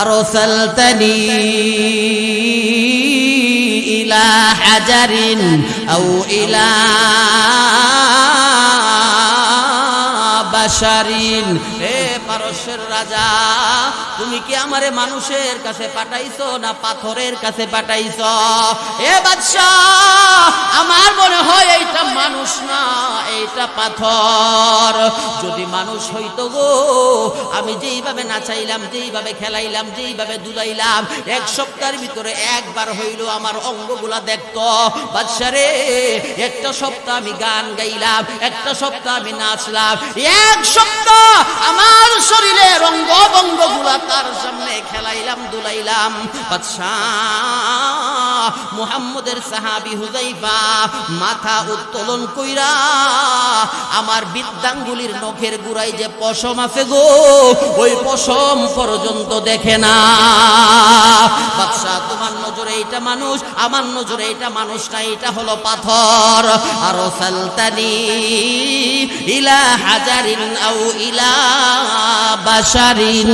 আরসালতানি ইলা হাজারিন আও ইলা বাশারিন। হে পারস্যের রাজা, তুমি কি আমারে মানুষের কাছে পাঠাইছো না পাথরের কাছে পাঠাইছো? এ বাদশাহ, আমার মনে হয় এইটা মানুষ না, এইটা পাথর। যদি মানুষ হইতো গো, আমি যেইভাবে নাচাইলাম, যেইভাবে খেলাইলাম, যেইভাবে দুলাইলাম, এক সপ্তাহের ভিতরে একবার হইলো আমার অঙ্গগুলা দেখতো। বাদশা রে, একটা সপ্তাহ আমি গান গাইলাম, একটা সপ্তাহ আমি নাচলাম, এক সপ্তাহ আমার শরীরের অঙ্গ বঙ্গগুলা তার সামনে খেলাইলাম, দুলাইলাম। বাদশাহ মুহাম্মদের সাহাবী হুযায়ফা মাথা উত্তোলন কইরা আমার বৃদ্ধাঙ্গুলির নখের গুড়ায় যে পশম আছে গো, ওই পশম পর্যন্ত দেখে না। বাদশাহ, তোমার নজরে এটা মানুষ, আমার নজরে এটা মানুষ না, এটা হলো পাথর। আরসালতানি ইলা হাজারিন আও ইলা বাশারিন।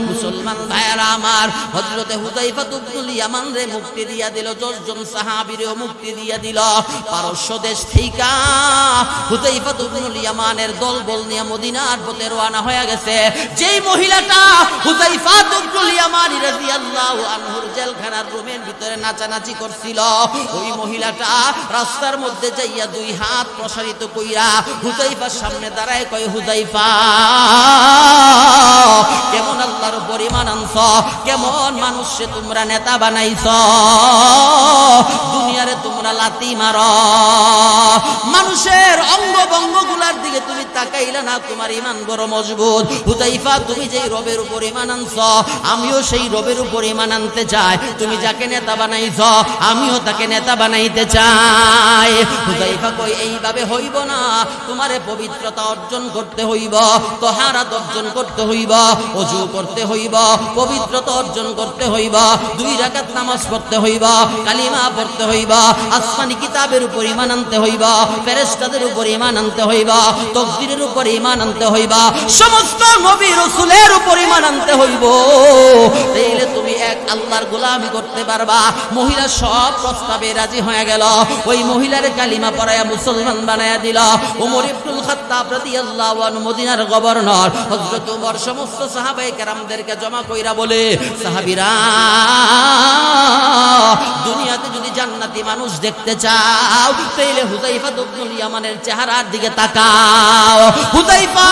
মুসলমান ভাইরা আমার, হযরতে হুযায়ফা ইবনুল ইয়ামান রে মুক্তি দিয়া দিল, 10 জন সাহাবীরেও মুক্তি দিয়া দিল। পারস্য দেশ থেকে হুযায়ফা ইবনুল ইয়ামানের দলবল নিয়ে মদিনার পথে রওনা হয়ে গেছে। যেই মহিলাটা হুযায়ফা ইবনুল ইয়ামান রাদিয়াল্লাহু আনহুর জেলখানার রুমের ভিতরে নাচানাচি করছিল, ওই মহিলাটা রাস্তার মধ্যে যাইয়া 2 হাত প্রসারিত কইরা হুযায়ফার সামনে দাঁড়ায় কয়, হুযায়ফা, কেমন আল্লাহর উপর ঈমান আনছ, কেমন মানুষে তোমরা নেতা বানাইছ, দুনিয়ারে তোমরা লাথি মারো, মানুষের অঙ্গ বঙ্গগুলার দিকে তুমি তাকাইলা না, তোমার ঈমান বড় মজবুত। হুযায়ফা, তুমি যেই রবের উপর ঈমান আনছ, আমিও সেই রবের উপর ঈমান আনতে চাই। তুমি যাকে নেতা বানাইছ, আমিও তাকে নেতা বানাইতে চাই। হুযায়ফা কই, এইভাবে হইব না, তোমারে পবিত্রতা অর্জন করতে হইব, তাহারাত অর্জন করতে হইব, ওযু করতে হইব, পবিত্রতা অর্জন করতে হইব, 2 রাকাত নামাজ পড়তে হইব, কালিমা পড়তে হইব, আসমানি কিতাবের উপর ঈমান আনতে হইব, ফেরেশতাদের উপর ঈমান আনতে হইব, তাকদীরের উপর ঈমান আনতে হইব, সমস্ত নবী রাসূলের উপর ঈমান আনতে হইব। তাইলে তুমি এক আল্লাহর গোলামি করতে পারবা। মহিলা সব প্রস্তাবে রাজি হয়ে গেল। ওই মহিলার কালিমা পড়ায়া মুসলমান বানায়া দিল। ওমর ইবনুল খাত্তাব রাদিয়াল্লাহু আনহু মদিনার গভর্নর, হযরত ওমর সমস্ত সাহাবায়ে কেরামদেরকে জমা কইরা বলে, সাহাবীরা, দুনিয়াতে যদি জান্নাতি মানুষ দেখতে চাও, তাইলে হুযায়ফা ইবনুল ইয়ামানের চেহারার দিকে তাকাও। হুযায়ফা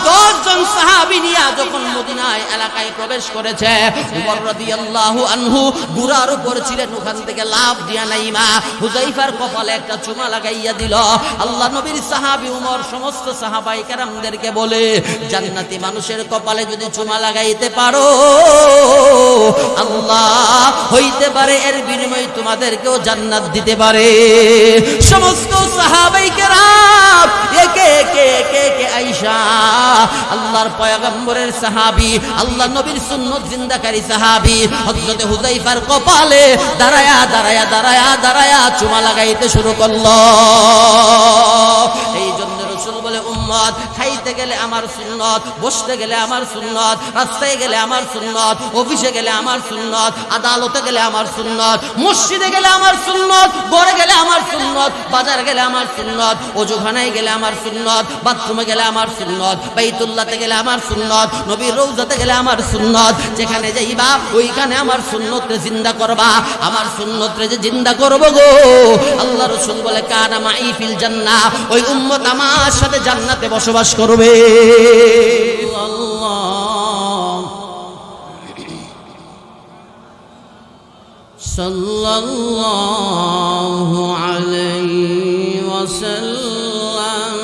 10 জন সাহাবী নিয়ে যখন মদিনায় এলাকায় প্রবেশ করেছে, ওমর রাদিয়াল্লাহু আনহু ঘোড়ার উপর ছিলেন, ওখান থেকে লাফ দিয়া নাইমা হুযায়ফার কপালে একটা চুমা লাগাইয়া দিল। আল্লাহ নবীর সাহাবী ওমর সমস্ত সাহাবায়ে কেরামদেরকে বলে, জান্নাতি মানুষের কপালে যদি চুমা লাগাইতে পারো, আল্লাহ হইতে পারে এর বিনিময়ে তোমাদেরকেও জান্নাত দিতে পারে। সমস্ত সাহাবায়ে কেরাম একে একে একে একে আয়েশা, আল্লাহর পয়গম্বরের সাহাবী, আল্লাহ নবীর সুন্নাত জিন্দাকারী সাহাবী হযরত হুযায়ফার কপালে দাঁড়ায়া দাঁড়ায়া দাঁড়ায়া দাঁড়ায়া চুমা লাগাইতে শুরু করলো। এই জন্য রাসূল বলে, উম্মত, খাইতে গেলে আমার সুন্নাত, বসতে গেলে আমার সুন্নাত, রাস্তায় গেলে আমার সুন্নাত, অফিসে গেলে আমার সুন্নাত, আদালতে গেলে আমার সুন্নাত, মসজিদে গেলে আমার সুন্নাত, ঘরে গেলে আমার সুন্নাত, বাজার গেলে আমার সুন্নাত, ওযুখানায় গেলে আমার সুন্নাত, বাথরুমে গেলে আমার সুন্নাত, বাইতুল্লাহতে গেলে আমার সুন্নাত, নবীর রওজাতে গেলে আমার সুন্নাত। যেখানে যাইবা ওইখানে আমার সুন্নতরে জিন্দা করবা। আমার সুন্নতরে যে জিন্দা করব গো, আল্লাহ রাসূল বলে, কানা মাই ফিল জান্নাহ, ওই উম্মত আমার সাথে জান্নাতে বসবাস করবে। সাল্লাল্লাহু আলাইহি ওয়াসাল্লাম,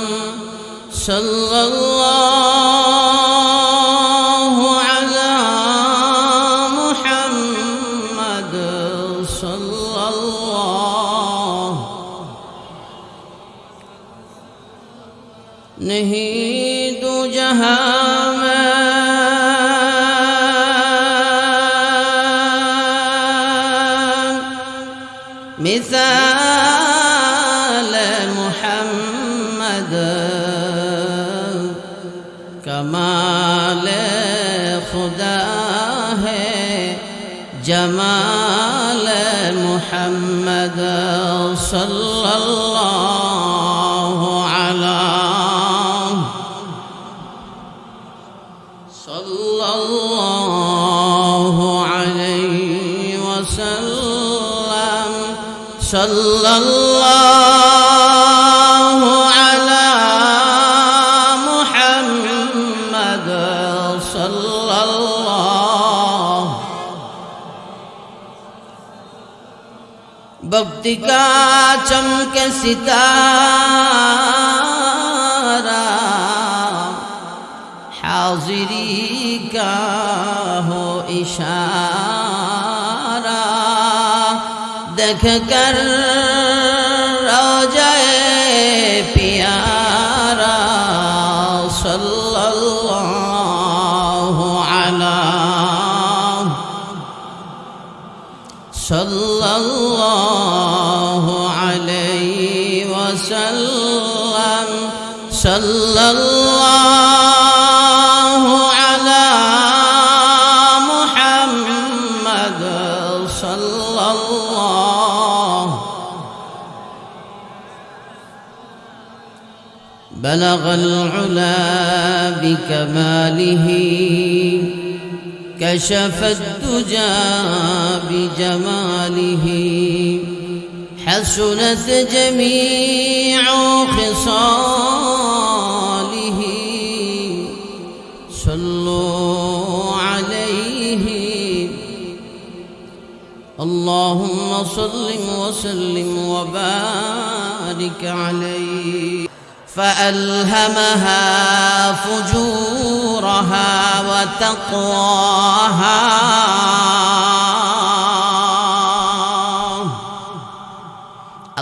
সাল্লাল্লাহু আলা মুহাম্মদ, সাল্লাল্লাহু नहीं दो जहां में मिसाल मुहम्मद, कमाल खुदा جمال محمد صلى الله عليه وسلم صلى الله على محمد صلى الله भक्ति का चमके सितारा हाजिरी का हो इशारा देख कर रोज़े प्यारा सल्लल्लाहु अलैहि वसल्लम सल्लल्लाहु अला मुहम्मद सल्लल्लाहु बलगल उला बिकमालिही كشف الدجى بجماله حسنت جميع خصاله صلوا عليه اللهم صل وسلم وبارك عليه فألهمها فجورها وتقواها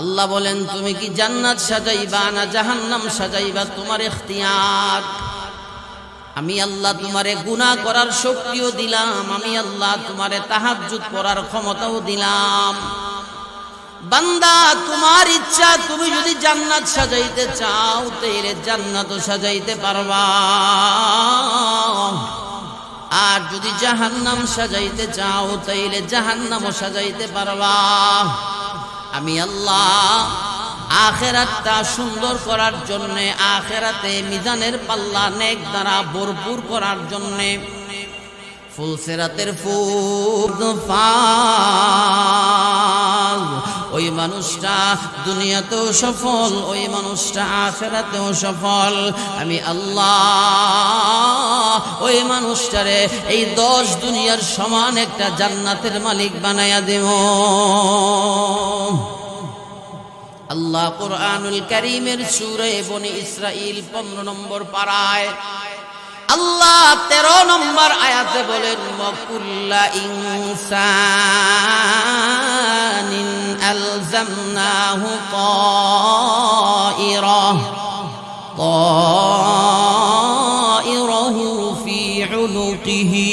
আল্লাহ বলেন তুমি কি জান্নাত সাজাইবা না জাহান্নাম সাজাইবা তোমার ইখতিয়ার আমি আল্লাহ তোমারে গুনাহ করার শক্তিও দিলাম আমি আল্লাহ তোমারে তাহাজ্জুদ পড়ার ক্ষমতাও দিলাম বান্দা তোমার ইচ্ছা তুমি যদি জান্নাত সাজাইতে চাও তাইলে জান্নাতও সাজাইতে পারবা আর যদি জাহান্নাম সাজাইতে চাও তাইলে জাহান্নামও সাজাইতে পারবা আমি আল্লাহ আখিরাতটা সুন্দর করার জন্য আখিরাতে মিজানের পাল্লা নেক দ্বারা ভরপুর করার জন্য ফুলসিরাতের ফুল ফাজ ওই মানুষটা দুনিয়াতেও সফল ওই মানুষটা আখিরাতেও সফল আমি আল্লাহ ওই মানুষটারে এই 10 দুনিয়ার সমান একটা জান্নাতের মালিক বানায়া দেব আল্লাহ কুরআনুল কারীমের সূরা বনি ইসরাঈল 15 নম্বর পারায় আল্লাহ 13 নম্বর আয়াতে বলেন ওয়াকুল্লা ইনসানিন আলজামনাহু তায়রাহু ফি উনুকিহি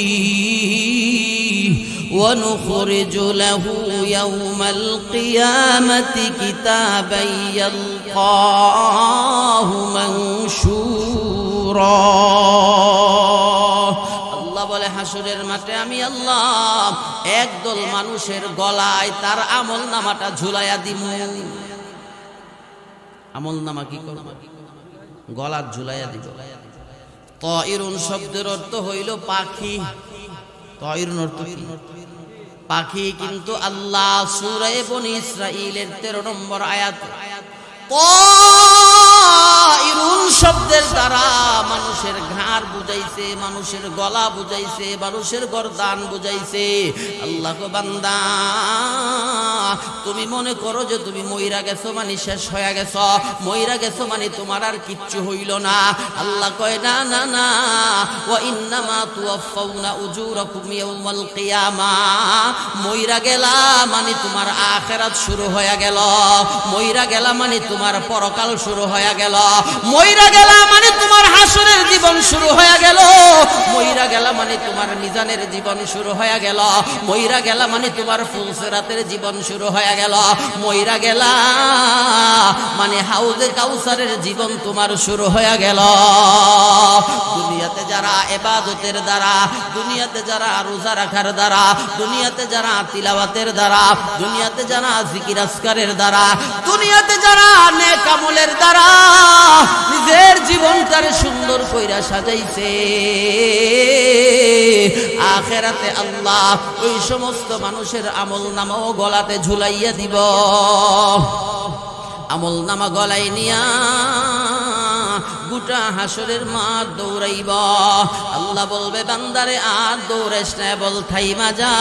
ونخرج له يوم القيامة كتابا يلقاه منشورا আল্লাহ বলে হাসরের মাঠে আমি আল্লাহ একদল মানুষের গলায় তার আমলনামাটা ঝুলাইয়া দিব আমলনামা কি করব গলা ঝুলাইয়া দিব তায়রুন শব্দের অর্থ হইল পাখি তায়রুন অর্থ কি পাখি কিন্তু আল্লাহ সূরা বনি ইসরাঈলের 13 নম্বর আয়াত তায়রুন শব্দের দ্বারা মানুষের ঘাড় বুঝাইছে মানুষের গলা বুঝাইছে মানুষের গর্দান বুঝাইছে আল্লাহ গো বান্দা তুমি মনে করো যে তুমি মইরা গেছো মানে শেষ হয়ে গেছো মইরা গেছো মানে তোমার আর কিচ্ছু হইল না আল্লাহ কয় না না না ওয়া ইন্নামা তুওয়াফাউনা উজুরাকুম ইয়াউমাল কিয়ামা মইরা গেলা মানে তোমার আখিরাত শুরু হয়ে গেল মইরা গেলা মানে তোমার পরকাল শুরু হয়ে গেল মইরা গেলা মানে তোমার হাসরের জীবন শুরু হয়ে গেল, মইরা গেলা মানে তোমার মিজানের জীবন শুরু হয়ে গেল, মইরা গেলা মানে তোমার ফুলসিরাতের জীবন শুরু হয়ে গেল, মইরা গেলা মানে হাউজে কাউসারের জীবন তোমার শুরু হয়ে গেল। দুনিয়াতে যারা ইবাদতের দ্বারা, দুনিয়াতে যারা রোজা রাখার দ্বারা, দুনিয়াতে যারা তিলাওয়াতের দ্বারা, দুনিয়াতে যারা জিকির আজকারের দ্বারা, দুনিয়াতে যারা নেক আমলের দ্বারা নিজের জীবনটার সুন্দর কইরা সাজাইছে, আখিরাতে আল্লাহ ওই সমস্ত মানুষের আমল নামাও গলাতে ঝুলাইয়া দিব। আমল নামা গলায় নিয়া গোটা হাসরের মাঠ দৌড়াইব। আল্লাহ বলবে বান্দারে আর দৌড়াইস না, বল থাইমা যা।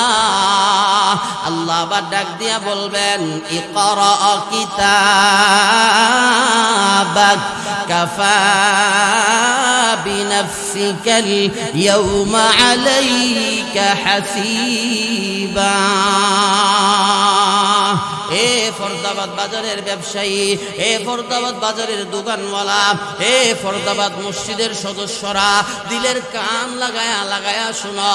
আল্লাহ আবার ডাক দিয়া বলবেন ইকরা কিতাবাক কাফা বিনাফসিকাল ইয়াওমা আলাইকা হাসিবা। এ ফরদাবাদ বাজারের ব্যবসায়ী, এ ফরদাবাদ বাজারের দোকানওয়ালা, এ ফরদাবাদ মসজিদের সদস্যরা, দিলের কান লাগায়া লাগায়া শোনো,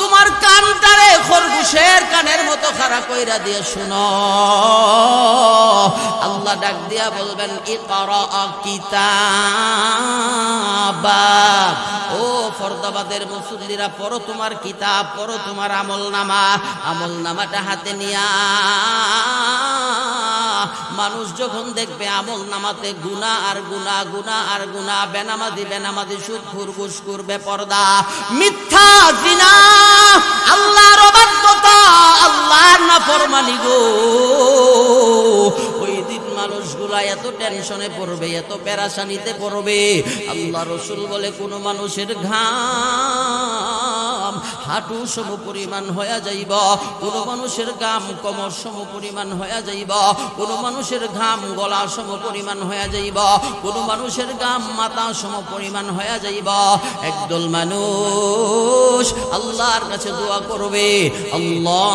তোমার কানটারে খরগোশের কানের মতো খাড়া কইরা দিয়ে শোনো। আল্লাহ ডাক দিয়া বলবেন ইকরা কিতাবাক, ও ফরদাবাদের মুসল্লিরা পড়ো তোমার কিতাব, পড়ো তোমার আমলনামা। আমলনামাটা হাতে নিয়া মানুষ যখন দেখবে আমল নামাতে গুনাহ আর গুনাহ, গুনাহ আর গুনাহ, বেনামাজি বেনামাজি, সুদখোর ঘুষখোর, বেপরদা, মিথ্যা, জিনা, আল্লাহর অবাধ্যতা, আল্লাহর নাফরমানি গো, ওই দিন মানুষগুলা এত টেনশনে পড়বে, এত পেরেশানিতে পড়বে। আল্লাহ রাসূল বলে কোন মানুষের ঘাম হাঁটু সম পরিমাণ হয়ে যাইব, কোন মানুষের ঘাম কোমর সম পরিমাণ হয়ে যাইব, কোন মানুষের ঘাম গলা সম পরিমাণ হয়ে যাইব, কোন মানুষের ঘাম মাথা সম পরিমাণ হয়ে যাইব। একদল মানুষ আল্লাহর কাছে দোয়া করবে, আল্লাহুম্মা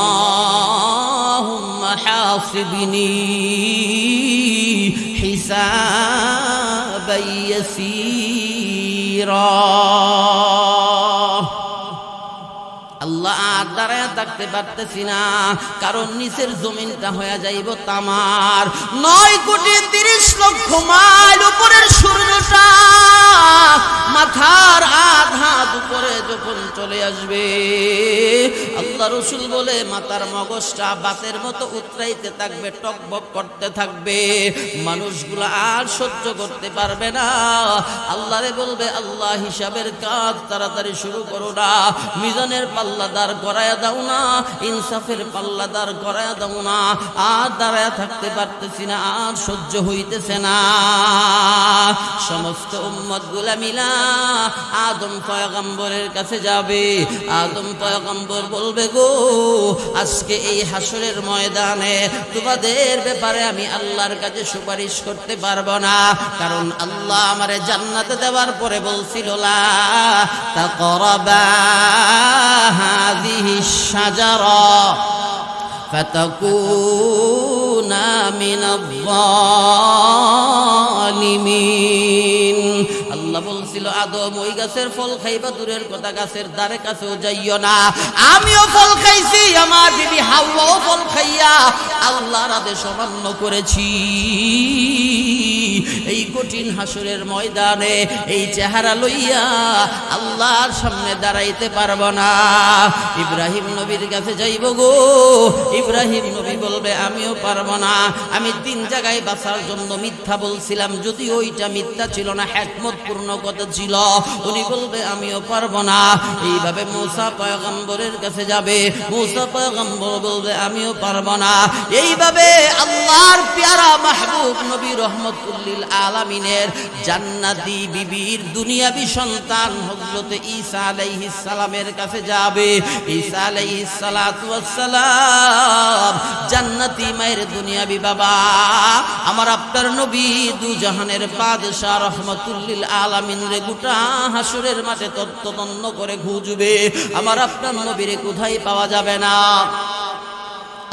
হাসিবনি হিসাবান ইয়াসীরা। আল্লাহ আর দাঁড়ায় থাকতে পারতেছি না, কারণ নিচের জমিনটা হয়ে যাইব তামার। 9,30,00,000 মাইল উপরের সূর্যটা মাথার আধা উপরে যখন চলে আসবে, আল্লাহ রাসূল বলে মাথার মগজটা বাতের মতো উতরাইতে থাকবে, টকবক করতে থাকবে, মানুষগুলো আর সহ্য করতে পারবে না। আল্লাহরে বলবে আল্লাহ হিসাবের কাজ তাড়াতাড়ি শুরু করো না, মিজানের পাল্লাদার করায়া দাও না, ইনসাফের পাল্লাদার করায়া দাও না, আর দাঁড়ায় থাকতে পারতেছি না, আর সহ্য হইতেছে না। সমস্ত উম্মত গুলা মিলা আদম পয়গম্বরের কাছে যাবে। আদম পয়গম্বর বলবে গো আজকে এই হাসরের ময়দানে তোমাদের ব্যাপারে আমি আল্লাহর কাছে সুপারিশ করতে পারবো না, কারণ আল্লাহ আমারে জান্নাতে দেওয়ার পরে বলছিল লা তাকরাবা هذه الشجرة فتكونا من الظالمين। আল্লাহ বলছিল আদম ওই গাছের ফল খাইবা, দূরের কথা গাছের ধারে কাছেও যাইও না। আমিও ফল খাইছি, আমার বিবি হাওয়াও ফল খাইয়া আল্লাহর আদেশ অমান্য করেছি। এই কঠিন হাসরের ময়দানে এই চেহারা লইয়া আল্লাহর সামনে দাঁড়াইতে পারবো না। ইব্রাহিম নবীর কাছে যাইব গো, ইব্রাহিম নবী বলবে আমিও পারবো না, আমি 3 জায়গায় বাঁচার জন্য মিথ্যা বলছিলাম, যদি ওইটা মিথ্যা ছিল না, হিকমতপূর্ণ কথা ছিল। উনি বলবে আমিও পারবো না। এইভাবে মুসা পয়গম্বরের কাছে যাবে, মুসা পয়গম্বর বলবে আমিও পারবো না। এইভাবে আল্লাহর প্যারা মাহবুব নবী রহমতুল লিল আলামিনের জান্নাতি বিবির দুনিয়াবি সন্তান হযরত ঈসা আলাইহিস সালামের কাছে যাবে। ঈসা আলাইহিস সালাতু ওয়াস সালাম জান্নাতি মায়ের দুনিয়াবি বাবা, আমার আপনার নবী দু জাহানের বাদশা রহমতুল লিল আলামিন রে গোটা হাসরের মাঠে তত্ত্বতন্ন করে খুঁজবে, আমার আপনার নবীরে কোথায় পাওয়া যাবে না।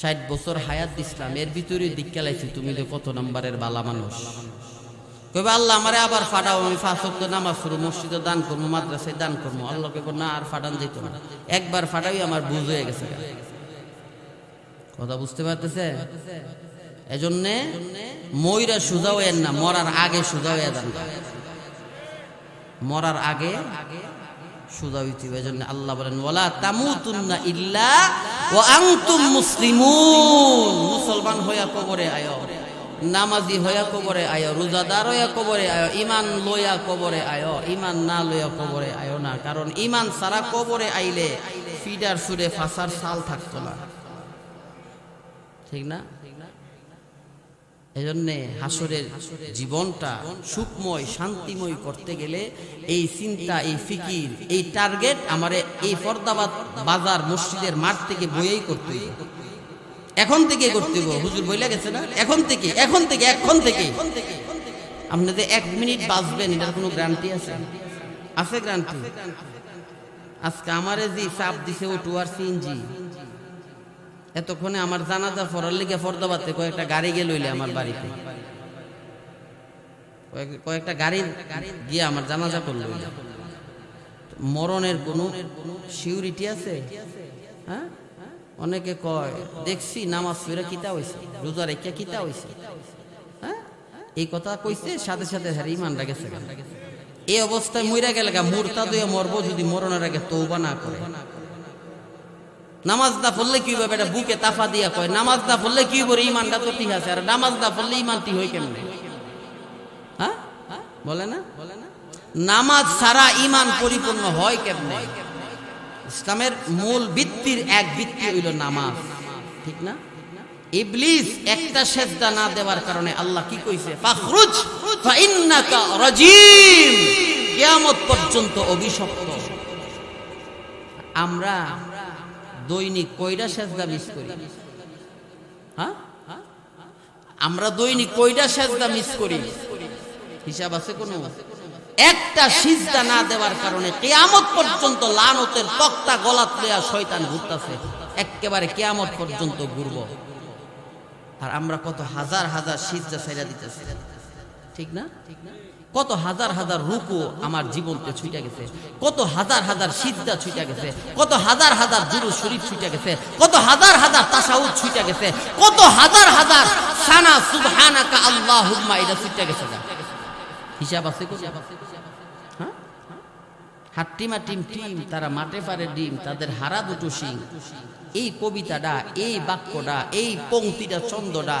60 বছর হায়াত দিছিলাম, এর ভিতরে দীক্ষা লাইছি, তুমি তো কত নাম্বারের বালা মানুষ। কইবা আল্লাহ আমারে আবার ফাটাও, আমি 5 ওয়াক্ত নামাজ পড়ব, মসজিদে দান করবো, মাদ্রাসায় দান করবো। আল্লাহ কইব না, আর ফাটান যেত না, একবার ফাটাই আমার বুঝ হয়ে গেছে। কথা বুঝতে পারতেছে? এজন্যে মইরা সুজা হইয়েন না, মরার আগে সুজা হইয়া যান, মরার আগে সুজা হইতে হবে। এজন্য আল্লাহ বলেন ওয়ালা তামুতুন্না ইল্লা ওয়া আনতুম মুসলিমুন। মুসলমান হইয়া কবরে আয়ো, নামাজি হইয়া কবরে আয়ো, রোজাদার হইয়া কবরে আয়ো, ঈমান লইয়া কবরে আয়ো, ঈমান না লইয়া কবরে আয়ো না। কারণ ঈমান ছাড়া কবরে আইলে ফিডার সুরে ফাসার সাল থাকতো না, ঠিক না? এজন্যে হাসরের জীবনটা সুখময় শান্তিময় করতে গেলে এই চিন্তা, এই ফিকির, এই টার্গেট আমারে এই ফরদাবাদ বাজার মসজিদের মাঠ থেকে বইয়েই করতে হবে, এখন থেকে করতে হবে। হুজুর বইলা গেছে না, এখন থেকে আপনি যে 1 মিনিট বাঁচবেন এটার কোনো গ্যারান্টি আছে? আছে গ্যারান্টি? আজকে আমারে যে চাপ দিছে ও টুয়ার সিএনজি, এতক্ষণে আমার জানাজা পড়ার লিগে ফরদাবাদে কয়েকটা গাড়ি গিয়ে লইলে আমার বাড়িতে, কয়েকটা গাড়ি গিয়ে আমার জানাজা করলো। মরণের কোনো সিউরিটি আছে? হ্যাঁ, অনেকে কয় দেখছি নামাজ পড়ে কিতা হইছে, রোজা রেখে কিতা হইছে। হ্যাঁ, এই কথা কইছে, সাথে সাথে ইমানটা গেছে। এই অবস্থায় মইরা গেলে মুরতাদ হয়ে মরবো যদি মরণের আগে তওবা না করে। নামাজ না পড়লে কি হবে? এটা বুকে তাফা দিয়া কয় নামাজ না পড়লে কি হবে? ইমানটা তো ঠিক আছে, আর নামাজ না পড়লে ইমান ঠিক হয় কেমনে? হ্যাঁ, বলে না? নামাজ ছাড়া ইমান পরিপূর্ণ হয় কেমনে? ইসলামের মূল ভিত্তির এক ভিত্তি হইল নামাজ, ঠিক না? ইবলিস একটা সেজদা না দেওয়ার কারণে আল্লাহ কি কইছে? ফাখরুজ ফাইন্নাকা রাজিম, কিয়ামত পর্যন্ত অভিশপ্ত। আমরা দৈনিক কয়টা সেজদা মিস করি? হ্যাঁ, আমরা দৈনিক কয়টা সেজদা মিস করি? হিসাব আছে কোনো? একটা সিজদা না দেওয়ার কারণে কিয়ামত পর্যন্ত লানতের তক্তা গলাত লইয়া শয়তান ঘুরতাছে, একেবারে কিয়ামত পর্যন্ত ঘুরবো। আর আমরা কত হাজার হাজার সিজদা ছাইরা দিতেছি, ঠিক না? কত হাজার হাজার রুকু আমার জীবনতে ছুটে গেছে, কত হাজার হাজার সিজদা ছুটে গেছে, কত হাজার হাজার দুরূদ শরীফ ছুটে গেছে, কত হাজার হাজার তাশাহুদ ছুটে গেছে, কত হাজার হাজার সানা সুবহানাকা আল্লাহুম্মা এটা ছুটে গেছে। হিসাব আছে? হ্যাঁ, হাট্টিমা টিম টিম তারা মাঠে পারে ডিম, তাদের হারা দুটো শিং। এই কবিতাটা, এই বাক্যটা, এই পংক্তিটা, ছন্দটা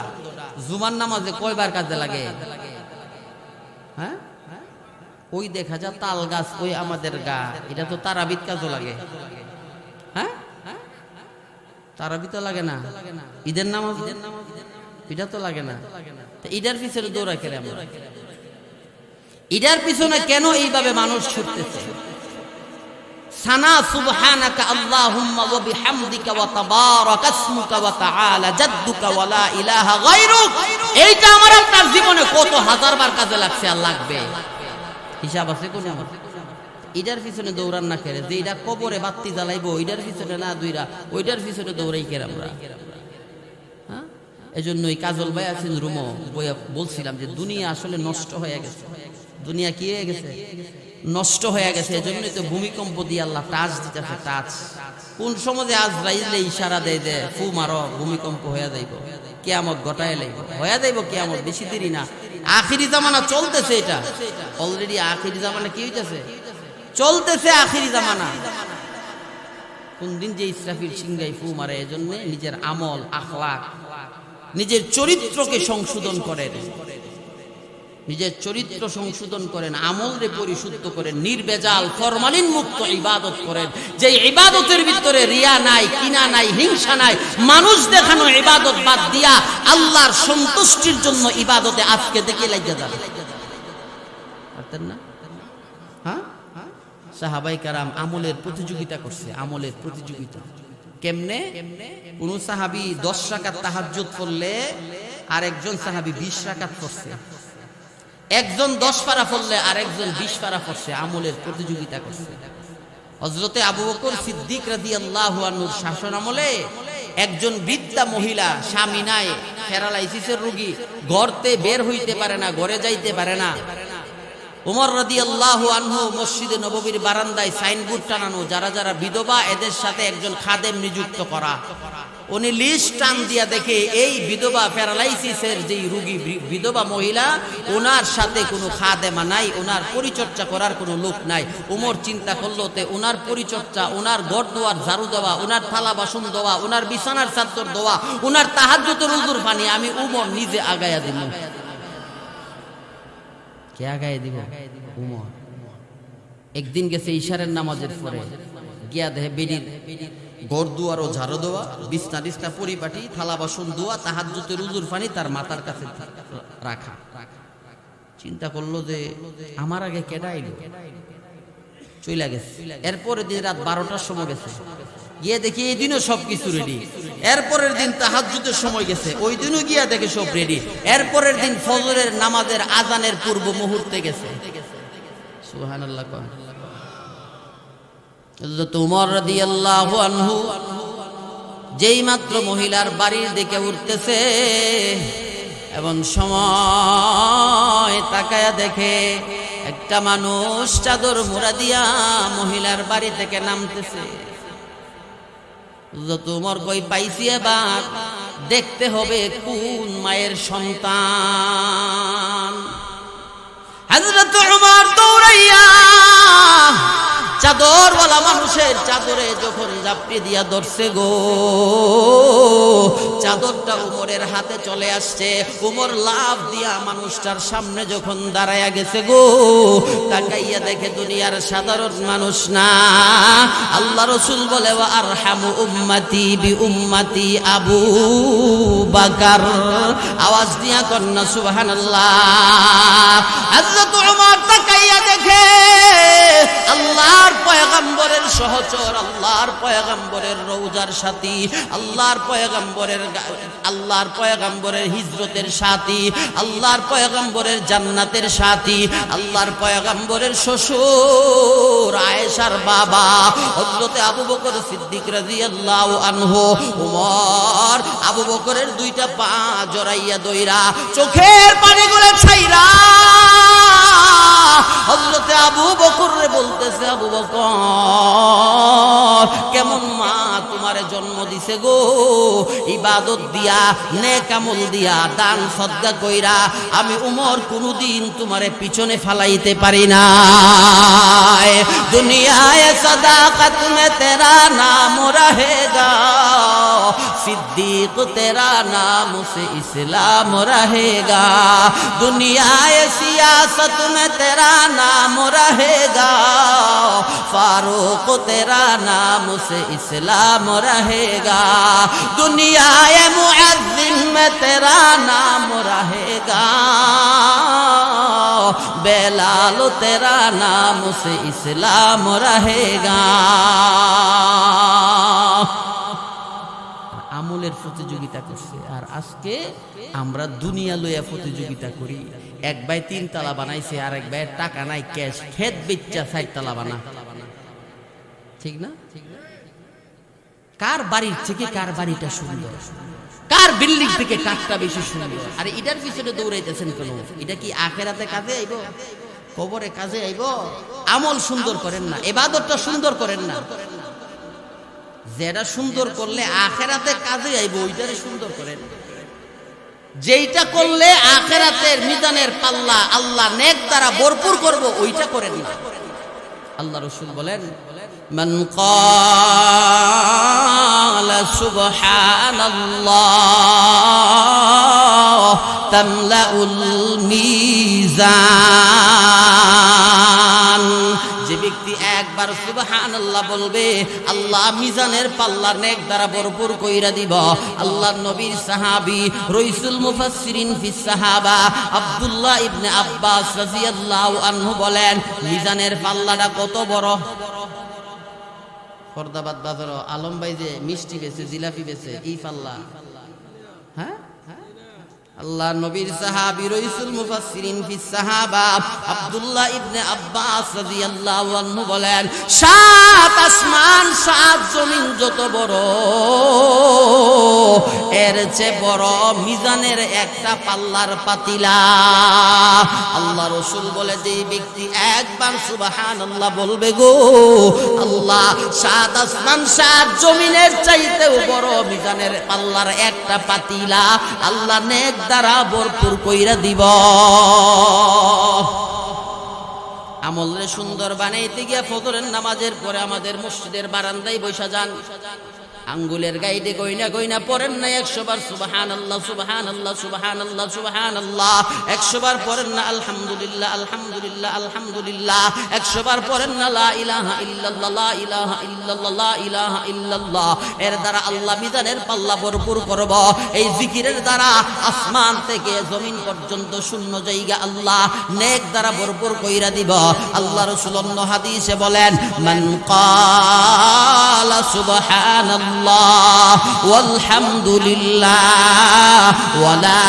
জুমার নামাজে কয়বার কাজে লাগে? হ্যাঁ, ওই দেখা যায় তাল গাছ, ওই আমাদের গা, এটা তো তারাবিত কাজও লাগে। হ্যাঁ, তারাবিত লাগে না? ঈদের নামাজ এটা তো লাগে না? ঈদের পিছনে দৌড়া কেন আমরা? ঈদের পিছনে কেন এইভাবে মানুষ ছুটতেছে? সানা সুবহানাকা আল্লাহুম্মা ওয়া বিহামদিকা ওয়া তাবারাকা ইসমুকা ওয়া তাআলা জাদ্দুকা ওয়া লা ইলাহা গায়রুক, এইটা আমার আপনার জীবনে কত হাজারবার কাজে লাগছে আর লাগবে, হিসাব আছে কোন? এটার পিছনে দৌড়ান না করে, যে এটা কবরে বাতি জ্বালাইবো ওইটার পিছনে না দৌড়া, ওইটার পিছনে দৌড়াই কেন আমরা? হ্যাঁ, এজন্যই কাজল ভাই আছেন রুমো বইয়া বলছিলাম যে দুনিয়া আসলে নষ্ট হয়ে গেছে। দুনিয়া কি হয়ে গেছে? নষ্ট হয়ে গেছে। এজন্যই তো ভূমিকম্প দিয়ে আল্লাহ টাচ দিতেছে, টাচ। কোন সময় আজরাইলে ইশারা দেয় যে ফু মারো, ভূমিকম্প হয়ে যাইব, কিয়ামত ঘটায় লাইব, হয়ে যাইব কিয়ামত, বেশি দেরি না। আখিরি জামানা চলতেছে, এটা অলরেডি আখিরি জামানা কি হইতেছে? চলতেছে আখিরি জামানা। কোন দিন যে ইসরাফিল সিংহাই ফু মারে। এজন্য নিজের আমল, আখলাক, নিজের চরিত্রকে সংশোধন করেন, নিজের চরিত্র সংশোধন করেন, আমলরে পরিশুদ্ধ করেন, নির্বেজাল ফরমালিন মুক্ত ইবাদত করেন, যে ইবাদতের ভিতরে রিয়া নাই, কিনা নাই, হিংসা নাই, মানুষ দেখানো ইবাদত বাদ দিয়া আল্লাহর সন্তুষ্টির জন্য ইবাদতে আজকে দেখে লাগিয়ে যাবে, পারতেন না? হ্যাঁ, সাহাবায়ে কেরাম আমলের প্রতিযোগিতা করছে, আমলের প্রতিযোগিতা। কেমনে? কোন সাহাবী 10 রাকাত তাহাজ্জুদ পড়লে আর একজন সাহাবী 20 রাকাত পড়ছে, একজন 10 পারা পড়লে আর একজন 20 পারা পড়ছে, আমলের প্রতিযোগিতা করছে। হযরতে আবু বকর সিদ্দিক রাদিয়াল্লাহু আনহুর শাসন আমলে একজন বৃদ্ধা মহিলা, স্বামী নাই, প্যারালাইসিসের রোগী, ঘরতে বের হইতে পারে না, ঘরে যাইতে পারে না। উমর রাদিয়াল্লাহু আনহু মসজিদে নববীর বারান্দায় সাইনবোর্ড টানানো, যারা যারা বিধবা এদের সাথে একজন খাদেম নিযুক্ত করা। উনি লিস্ট টান দিয়া দেখে এই বিধবা প্যারালাইসিসের যেই রোগী বিধবা মহিলা, ওনার সাথে কোনো খাদেমা নাই, ওনার পরিচর্যা করার কোনো লোক নাই। উমর চিন্তা করলো তে ওনার পরিচর্যা, ওনার ঘর দোয়ার ঝাড়ু দেওয়া, ওনার থালা বাসন দেওয়া, ওনার বিছানার চাদর দেওয়া, ওনার তাহাজ্জুদের উযুর পানি আমি উমর নিজে আগায়া দিব। কে আগায় দিব? উমর। একদিন গেছে ইশারের নামাজের পরে, গিয়া দেখে বেডির ঘর দুয়ার ও ঝাড়ু দেওয়া, বিছনা টিছনা পরিপাটি, থালা বাসন ধোয়া, তাহাজ্জুদের উযুর পানি তার মাথার কাছে রাখা। চিন্তা করলো যে আমার আগে কেডা আইলো, চইলা গেছে। এরপরে দিন রাত 12টার সময় গেছে, গিয়ে দেখি এই দিনও সবকিছু রেডি। এরপরের দিন তাহাজ্জুদের সময় গেছে, ওই দিনও গিয়া দেখে সব রেডি। এরপরের দিন ফজরের নামাজের আজানের পূর্ব মুহূর্তে গেছে। সুবহানাল্লাহ। হযরত উমর রাদিয়াল্লাহু আনহু যেই মাত্র মহিলার বাড়ির দিকে উঠতেছে, এবং সময় তাকায়া দেখে একটা মানুষ চাদর মোড়া দিয়া মহিলার বাড়ি থেকে নামতেছে। হযরত উমর কই পাইছি, এবার দেখতে হবে কোন মায়ের সন্তান। হযরত উমর দৌড়াইয়া চাদরওয়ালা মানুষের চাদরে যখন জাপড়ে দিয়া ধরছে গো, চাদরটা উমরের হাতে চলে আসছে। উমর লাফ দিয়া মানুষটার সামনে যখন দাঁড়ায়া গেছে গো, তাকাইয়া দেখে দুনিয়ার সাধারণ মানুষ না, আল্লাহ রাসূল বলে ওয়া আরহামু উম্মতি বি উম্মতি আবু বকর। আওয়াজ দিয়া কন্যা সুবহানাল্লাহ। হযরত উমর তাকাইয়া দেখে আল্লাহর পয়গম্বরের সহচর, আল্লাহর পয়গম্বরের রওজার সাথী, আল্লাহর পয়গম্বরের হিজরতের সাথী, আল্লাহর পয়গম্বরের জান্নাতের সাথী, আল্লাহর পয়গম্বরের শ্বশুর আয়েশার বাবা হযরতে আবু বকর সিদ্দিক রাদিয়াল্লাহু আনহু। উমর আবু বকরের দুইটা পা জড়াইয়া দইরা চোখের পানিগুলো ছাইরা হযরতে আবু বকর রে বলতেছে, আবু বকর কেমন মা তোমারে জন্ম দিছে গো, ইবাদত দিয়া, নেক আমল দিয়া, দান সদকা কইরা আমি উমর কোনদিন তোমারে পিছনে ফালাইতে পারি না। দুনিয়ায় সদাকত মে তেরা নাম রহেগা, सिद्दीक तेरा नाम से इस्लाम रहेगा, दुनियाए सियासत में तेरा नाम रहेगा, फारूक तेरा नाम से इस्लाम रहेगा, दुनियाए मुअज्जिन में तेरा नाम रहेगा, बेलाल तेरा नाम से इस्लाम रहेगा। আমলের প্রতিযোগিতা করছে, আর আজকে আমরা দুনিয়া লইয়া প্রতিযোগিতা করি। এক ভাই 3 তলা বানাইছে, আর এক ভাইয়ের টাকা নাই, ক্যাশ, খেত বেচা 4 তলা বানা। ঠিক না? কার বাড়ির থেকে কার বাড়িটা সুন্দর, কার বিল্ডিং থেকে কারটা বেশি সুন্দর, আর এটার পিছনে দৌড়াইতেছেন কেন? এটা কি আখেরাতে কাজে আইব, কবরে কাজে আইব? আমল সুন্দর করেন না, ইবাদতটা সুন্দর করেন না। যেটা সুন্দর করলে আখেরাতে কাজে আইব ওইটারে সুন্দর করেন। যেইটা করলে আখেরাতের মিজানের পাল্লা আল্লাহ নেক দ্বারা ভরপুর করব ওইটা করেন না। আল্লাহ রাসূল বলেন, মান ক্বালা সুবহানাল্লাহ তামলাউল মিজান। যে ব্যক্তি একবার সুবহানাল্লাহ বলবে, আল্লাহ মিজানের পাল্লা নেক দ্বারা ভরপুর কইরা দিব। আল্লাহর নবীর সাহাবী রাইসুল মুফাসসিরিন ফিস সাহাবা আব্দুল্লাহ ইবনে আব্বাস রাদিয়াল্লাহু আনহু বলেন, মিজানের পাল্লাটা কত বড়? ফরদাবাদ বাজার আলম ভাই যে মিষ্টি বেচে, জিলাপি বেচে, এই পাল্লা, হ্যাঁ আল্লাহ নবীর সাহাবী রাইসুল মুফাসসিরিন ফিস সাহাবা আব্দুল্লাহ ইবনে আব্বাস রাদিয়াল্লাহু আনহু বলেন, সাত আসমান সাত জমিন যত বড়, এর চেয়ে বড় মিজানের একটা পাল্লার পাতিলা। আল্লাহ রাসূল বলে, যে ব্যক্তি একবার সুবহানাল্লাহ বলবে গো, আল্লাহ সাত আসমান সাত জমিনের চাইতেও বড় মিজানের পাল্লার একটা পাতিলা আল্লাহ নেক দ্বারা ভরপুর কইরা দিব। আমলরে সুন্দর বানাইতে গিয়া ফজরের নামাজের পরে আমাদের মসজিদের বারান্দায় বসা যান, আঙ্গুলের গাইডে গইনা গইনা পড়েন না 100 বার সুবহানাল্লাহ সুবহানাল্লাহ সুবহানাল্লাহ সুবহানাল্লাহ, 100 বার পড়েন না আলহামদুলিল্লাহ আলহামদুলিল্লাহ আলহামদুলিল্লাহ, 100 বার পড়েন না লা ইলাহা ইল্লাল্লাহ লা ইলাহা ইল্লাল্লাহ লা ইলাহা ইল্লাল্লাহ। এর দ্বারা আল্লাহ মিজানের পাল্লা ভরপুর করব। এই জিকিরের দ্বারা আসমান থেকে জমিন পর্যন্ত শূন্য জায়গা আল্লাহ নেক দ্বারা ভরপুর কইরা দিব। আল্লাহ রাসূল অন্য হাদিসে বলেন, মান ক্বালা সুবহানাল্লাহ ওয়ালহামদুলিল্লাহ ওয়ালা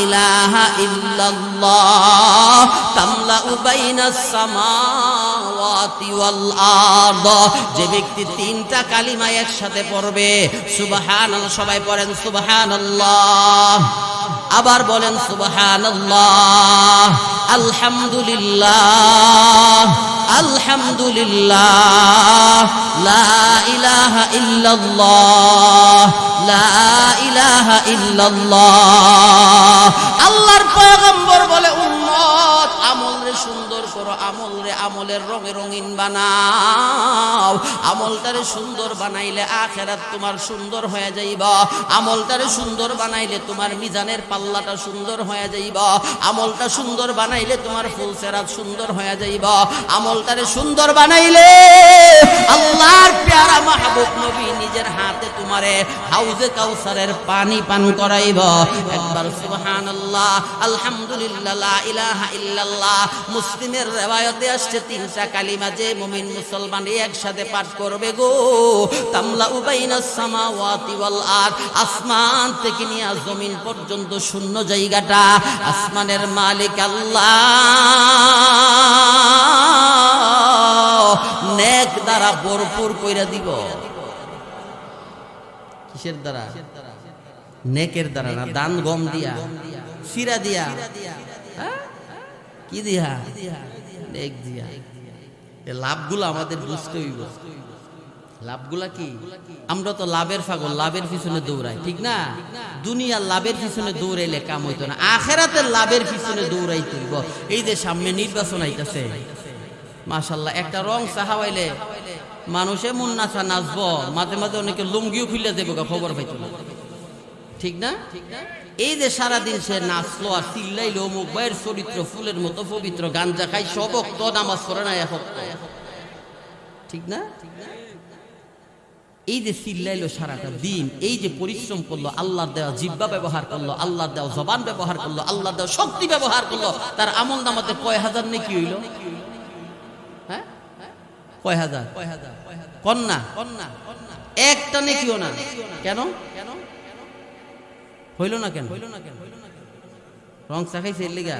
ইলাহা ইল্লাল্লাহ তামলাউ বাইনাস সামাওয়াতি ওয়াল আরদ। যে ব্যক্তি তিনটা কালিমা একসাথে পড়বে, সুবহানাল্লাহ, সবাই পড়েন সুবহানাল্লাহ, আবার বলেন সুবহানাল্লাহ, আলহামদুলিল্লাহ আলহামদুলিল্লাহ লা ইলাহা ইল্লাল্লাহ লা ইলাহা ইল্লাল্লাহ। আল্লাহর পয়গম্বর বলে, উম্মত আমলরে সুন্দর করো, আমলরে আমলের রঙে রঙিন বানাও। আমলটারে সুন্দর বানাইলে আখিরাত তোমার সুন্দর হয়ে যাইবা। আমলটারে সুন্দর বানাইলে তোমার মিজানের পাল্লাটা সুন্দর হয়ে যাইবা। আমলটা সুন্দর বানাইলে তোমার ফুলসেরাত সুন্দর হয়ে যাইবা। আমলটারে সুন্দর বানাইলে আল্লাহর প্যারা মাহবুব নবী নিজের হাতে তোমারে হাউজে কাউসারের পানি পান করাইবা। একবার সুবহানাল্লাহ আলহামদুলিল্লাহ লা ইলাহা ইল্লাল্লাহ। মুসলিমের রিওয়ায়াতে আসছে তিনটা কালিমা যে মুমিন মুসলমান একসাথে পাঠ করবে গো, তামলাউ বাইনাস সামাওয়াতি ওয়াল আরদ, আসমান থেকে নিয়ে জমিন পর্যন্ত শূন্য জায়গাটা আসমানের মালিক আল্লাহ নেক দ্বারা ভরপুর কইরা দিব। কিসের দ্বারা? নেকের দ্বারা না, দান গম দিয়া, সিরা দিয়া, কি দিয়া? নেক দিয়া। এই লাভগুলো আমাদের বুঝতে হইব। লাভগুলা কি? আমরা তো লাভের পাগল, লাভের পিছনে দৌড়াই, ঠিক না? দুনিয়ার লাভের পিছনে দৌড়াইলে কাম হইতো না, আখিরাতের লাভের পিছনে দৌড়াইতে হইব। এই যে সামনে নির্বাচন আইতাছে, মাশাআল্লাহ, একটা রং চাহাইলে মানুষে মন নাচা নাচবো, মাঝে মাঝে অনেকে লুঙ্গিও খুলে দেবো, খবর পাইতো না, ঠিক না? এই যে সারাদিন সে নাচলো আর চিল্লাইলো, অমুক ভাইয়ের চরিত্র ফুলের মতো পবিত্র, গাঞ্জা খাই সব তো নামাজ পড়ে না, ঠিক না? এই যে চিল্লাইলো সারাটা দিন, এই যে পরিশ্রম করলো, আল্লাহর দেওয়া জিহ্বা ব্যবহার করলো, আল্লাহর দেওয়া জবান ব্যবহার করলো, আল্লাহর দেওয়া শক্তি ব্যবহার করলো, তার আমল নামাতে কয় হাজার নেকি হইল? হ্যাঁ, কয় হাজার? কন্যা একটা নেকিও না। কেন হইল না? কেন রং চাখাইছে এর লিগা?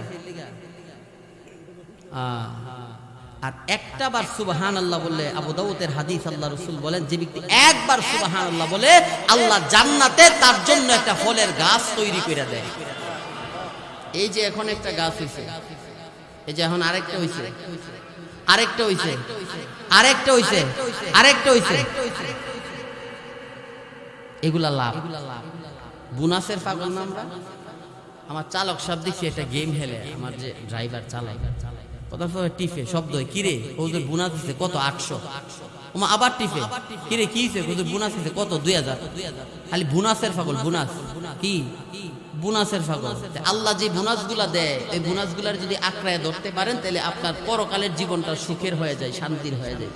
আর একটা বার সুবহানাল্লাহ বললে, আবু দাউদের হাদিস, আল্লাহ রাসূল বলেন, যে ব্যক্তি একবার সুবহানাল্লাহ বলে আল্লাহ জান্নাতে তার জন্য একটা ফলের গাছ তৈরি করে দেয়। এই যে এখন একটা গাছ হইছে, এই যে এখন আরেকটা হইছে, আরেকটা হইছে, আরেকটা হইছে, আরেকটা হইছে, এগুলা লাভ। বোনাসের পাগল না আমরা? আমার চালক সাহেব দেখছি একটা গেম খেলে, আমার যে ড্রাইভার চালায়, কথা টিফে শব্দ, কিরে ওদের বোনাস দিচ্ছে কত? 800। ওমা আবার টিফে, কিরে কি হইছে? ওদের বোনাস দিচ্ছে কত? 2000। খালি বোনাসের পাগল। বোনাস কি? বোনাসের পাগল। আল্লাহ যে বোনাস গুলা দেয়, এই বোনাস গুলার যদি আঁকড়ায় ধরতে পারেন, তাহলে আপনার পরকালের জীবনটা সুখের হয়ে যায়, শান্তির হয়ে যায়।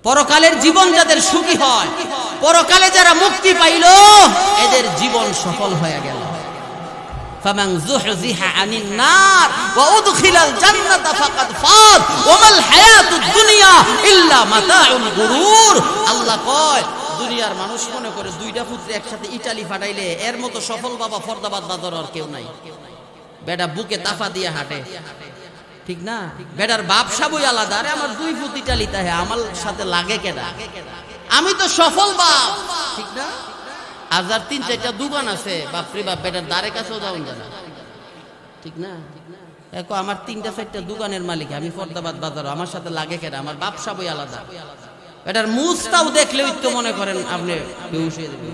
পরকালের জীবন যাদের সুখী হয়, পরকালে যারা মুক্তি পাইল, এদের জীবন সফল হয়ে গেল। ফামান যুহযিহা আনিন নার ওয়া উদখিলাল জান্নাতা ফাকাদ ফাজ ওয়া মাল হায়াতুদ দুনিয়া ইল্লা মাতাউল গুরুর। আল্লাহ কয়, দুনিয়ার মানুষ মনে করে দুইটা পুত্র একসাথে ইটালি ফাটাইলে এর মতো সফল বাবা ফরদাবাদ বাজার আর কেউ নাই। বেটা বুকে তাফা দিয়ে হাঁটে, ঠিক না? বেটার বাপ সাবই আলাদা। আরে আমার দুই পুত ইটালিতে, হ্যাঁ আমার সাথে লাগে কেডা? আমি তো সফল বাপ, ঠিক না? আজার 3-4টা দোকান আছে, বাপরে বাপ, বেটার দ্বারে কাছেও যাওয়া যায় না, ঠিক না? দেখো আমার 3-4টা দোকানের মালিক, আমি ফরদাবাদ বাজার, আমার সাথে লাগে কেডা? আমার বাপ সাবই আলাদা। বেটার মুছটাও দেখলেই তো মনে করেন আপনি বেহুশ হয়ে যাবেন।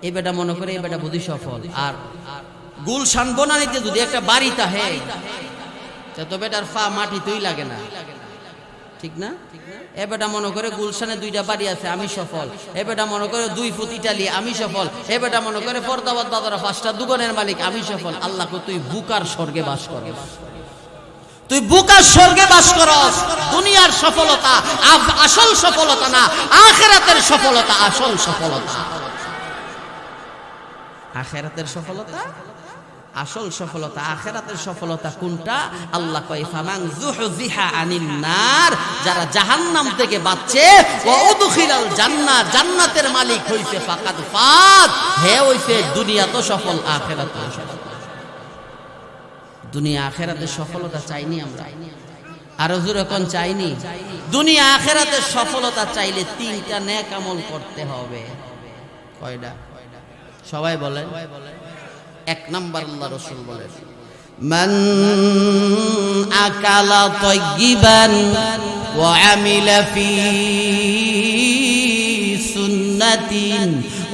এই বেটা মনে করে এই বেটা বুঝি সফল। আর গুলশান বনানীতে যদি একটা বাড়ি থাকে তো বেটার পা মাটিতেই লাগে না, ঠিক না? এ বেটা মনে করে গুলশানে 2টা বাড়ি আছে, আমি সফল। এ বেটা মনে করে 2 ফুট ইটালি, আমি সফল। এ বেটা মনে করে ফরদাবাদ বাজারে 5টা দোকানের মালিক, আমি সফল। আল্লাহ কো তুই বুকার স্বর্গে বাস করস, তুই বুকার স্বর্গে বাস করস। দুনিয়ার সফলতা আসল সফলতা না, আখিরাতের সফলতা আসল সফলতা। আখিরাতের সফলতা আসল সফলতা। আখিরাতের সফলতা কোনটা? আল্লাহ কয় ফামান যুহজিহা আনিন নার, যারা জাহান্নাম থেকে বাঁচে, ওয়া উদখিলাল জান্নাহ, জান্নাতের মালিক হইছে, ফাকাদ ফাত, হে হইছে দুনিয়া তো সফল, আখিরাত সফল। দুনিয়া আখিরাতের সফলতা চাইনি আমরা, আরো জোরে কোন চাইনি? দুনিয়া আখিরাতের সফলতা চাইলে 3টা নেক আমল করতে হবে। কয়টা? সবাই বলেন। 1 নাম্বার আল্লাহ রাসূল বলেন, মান আকালা তাইয়িবান ওয়া আমিলা ফি সুন্নাতিন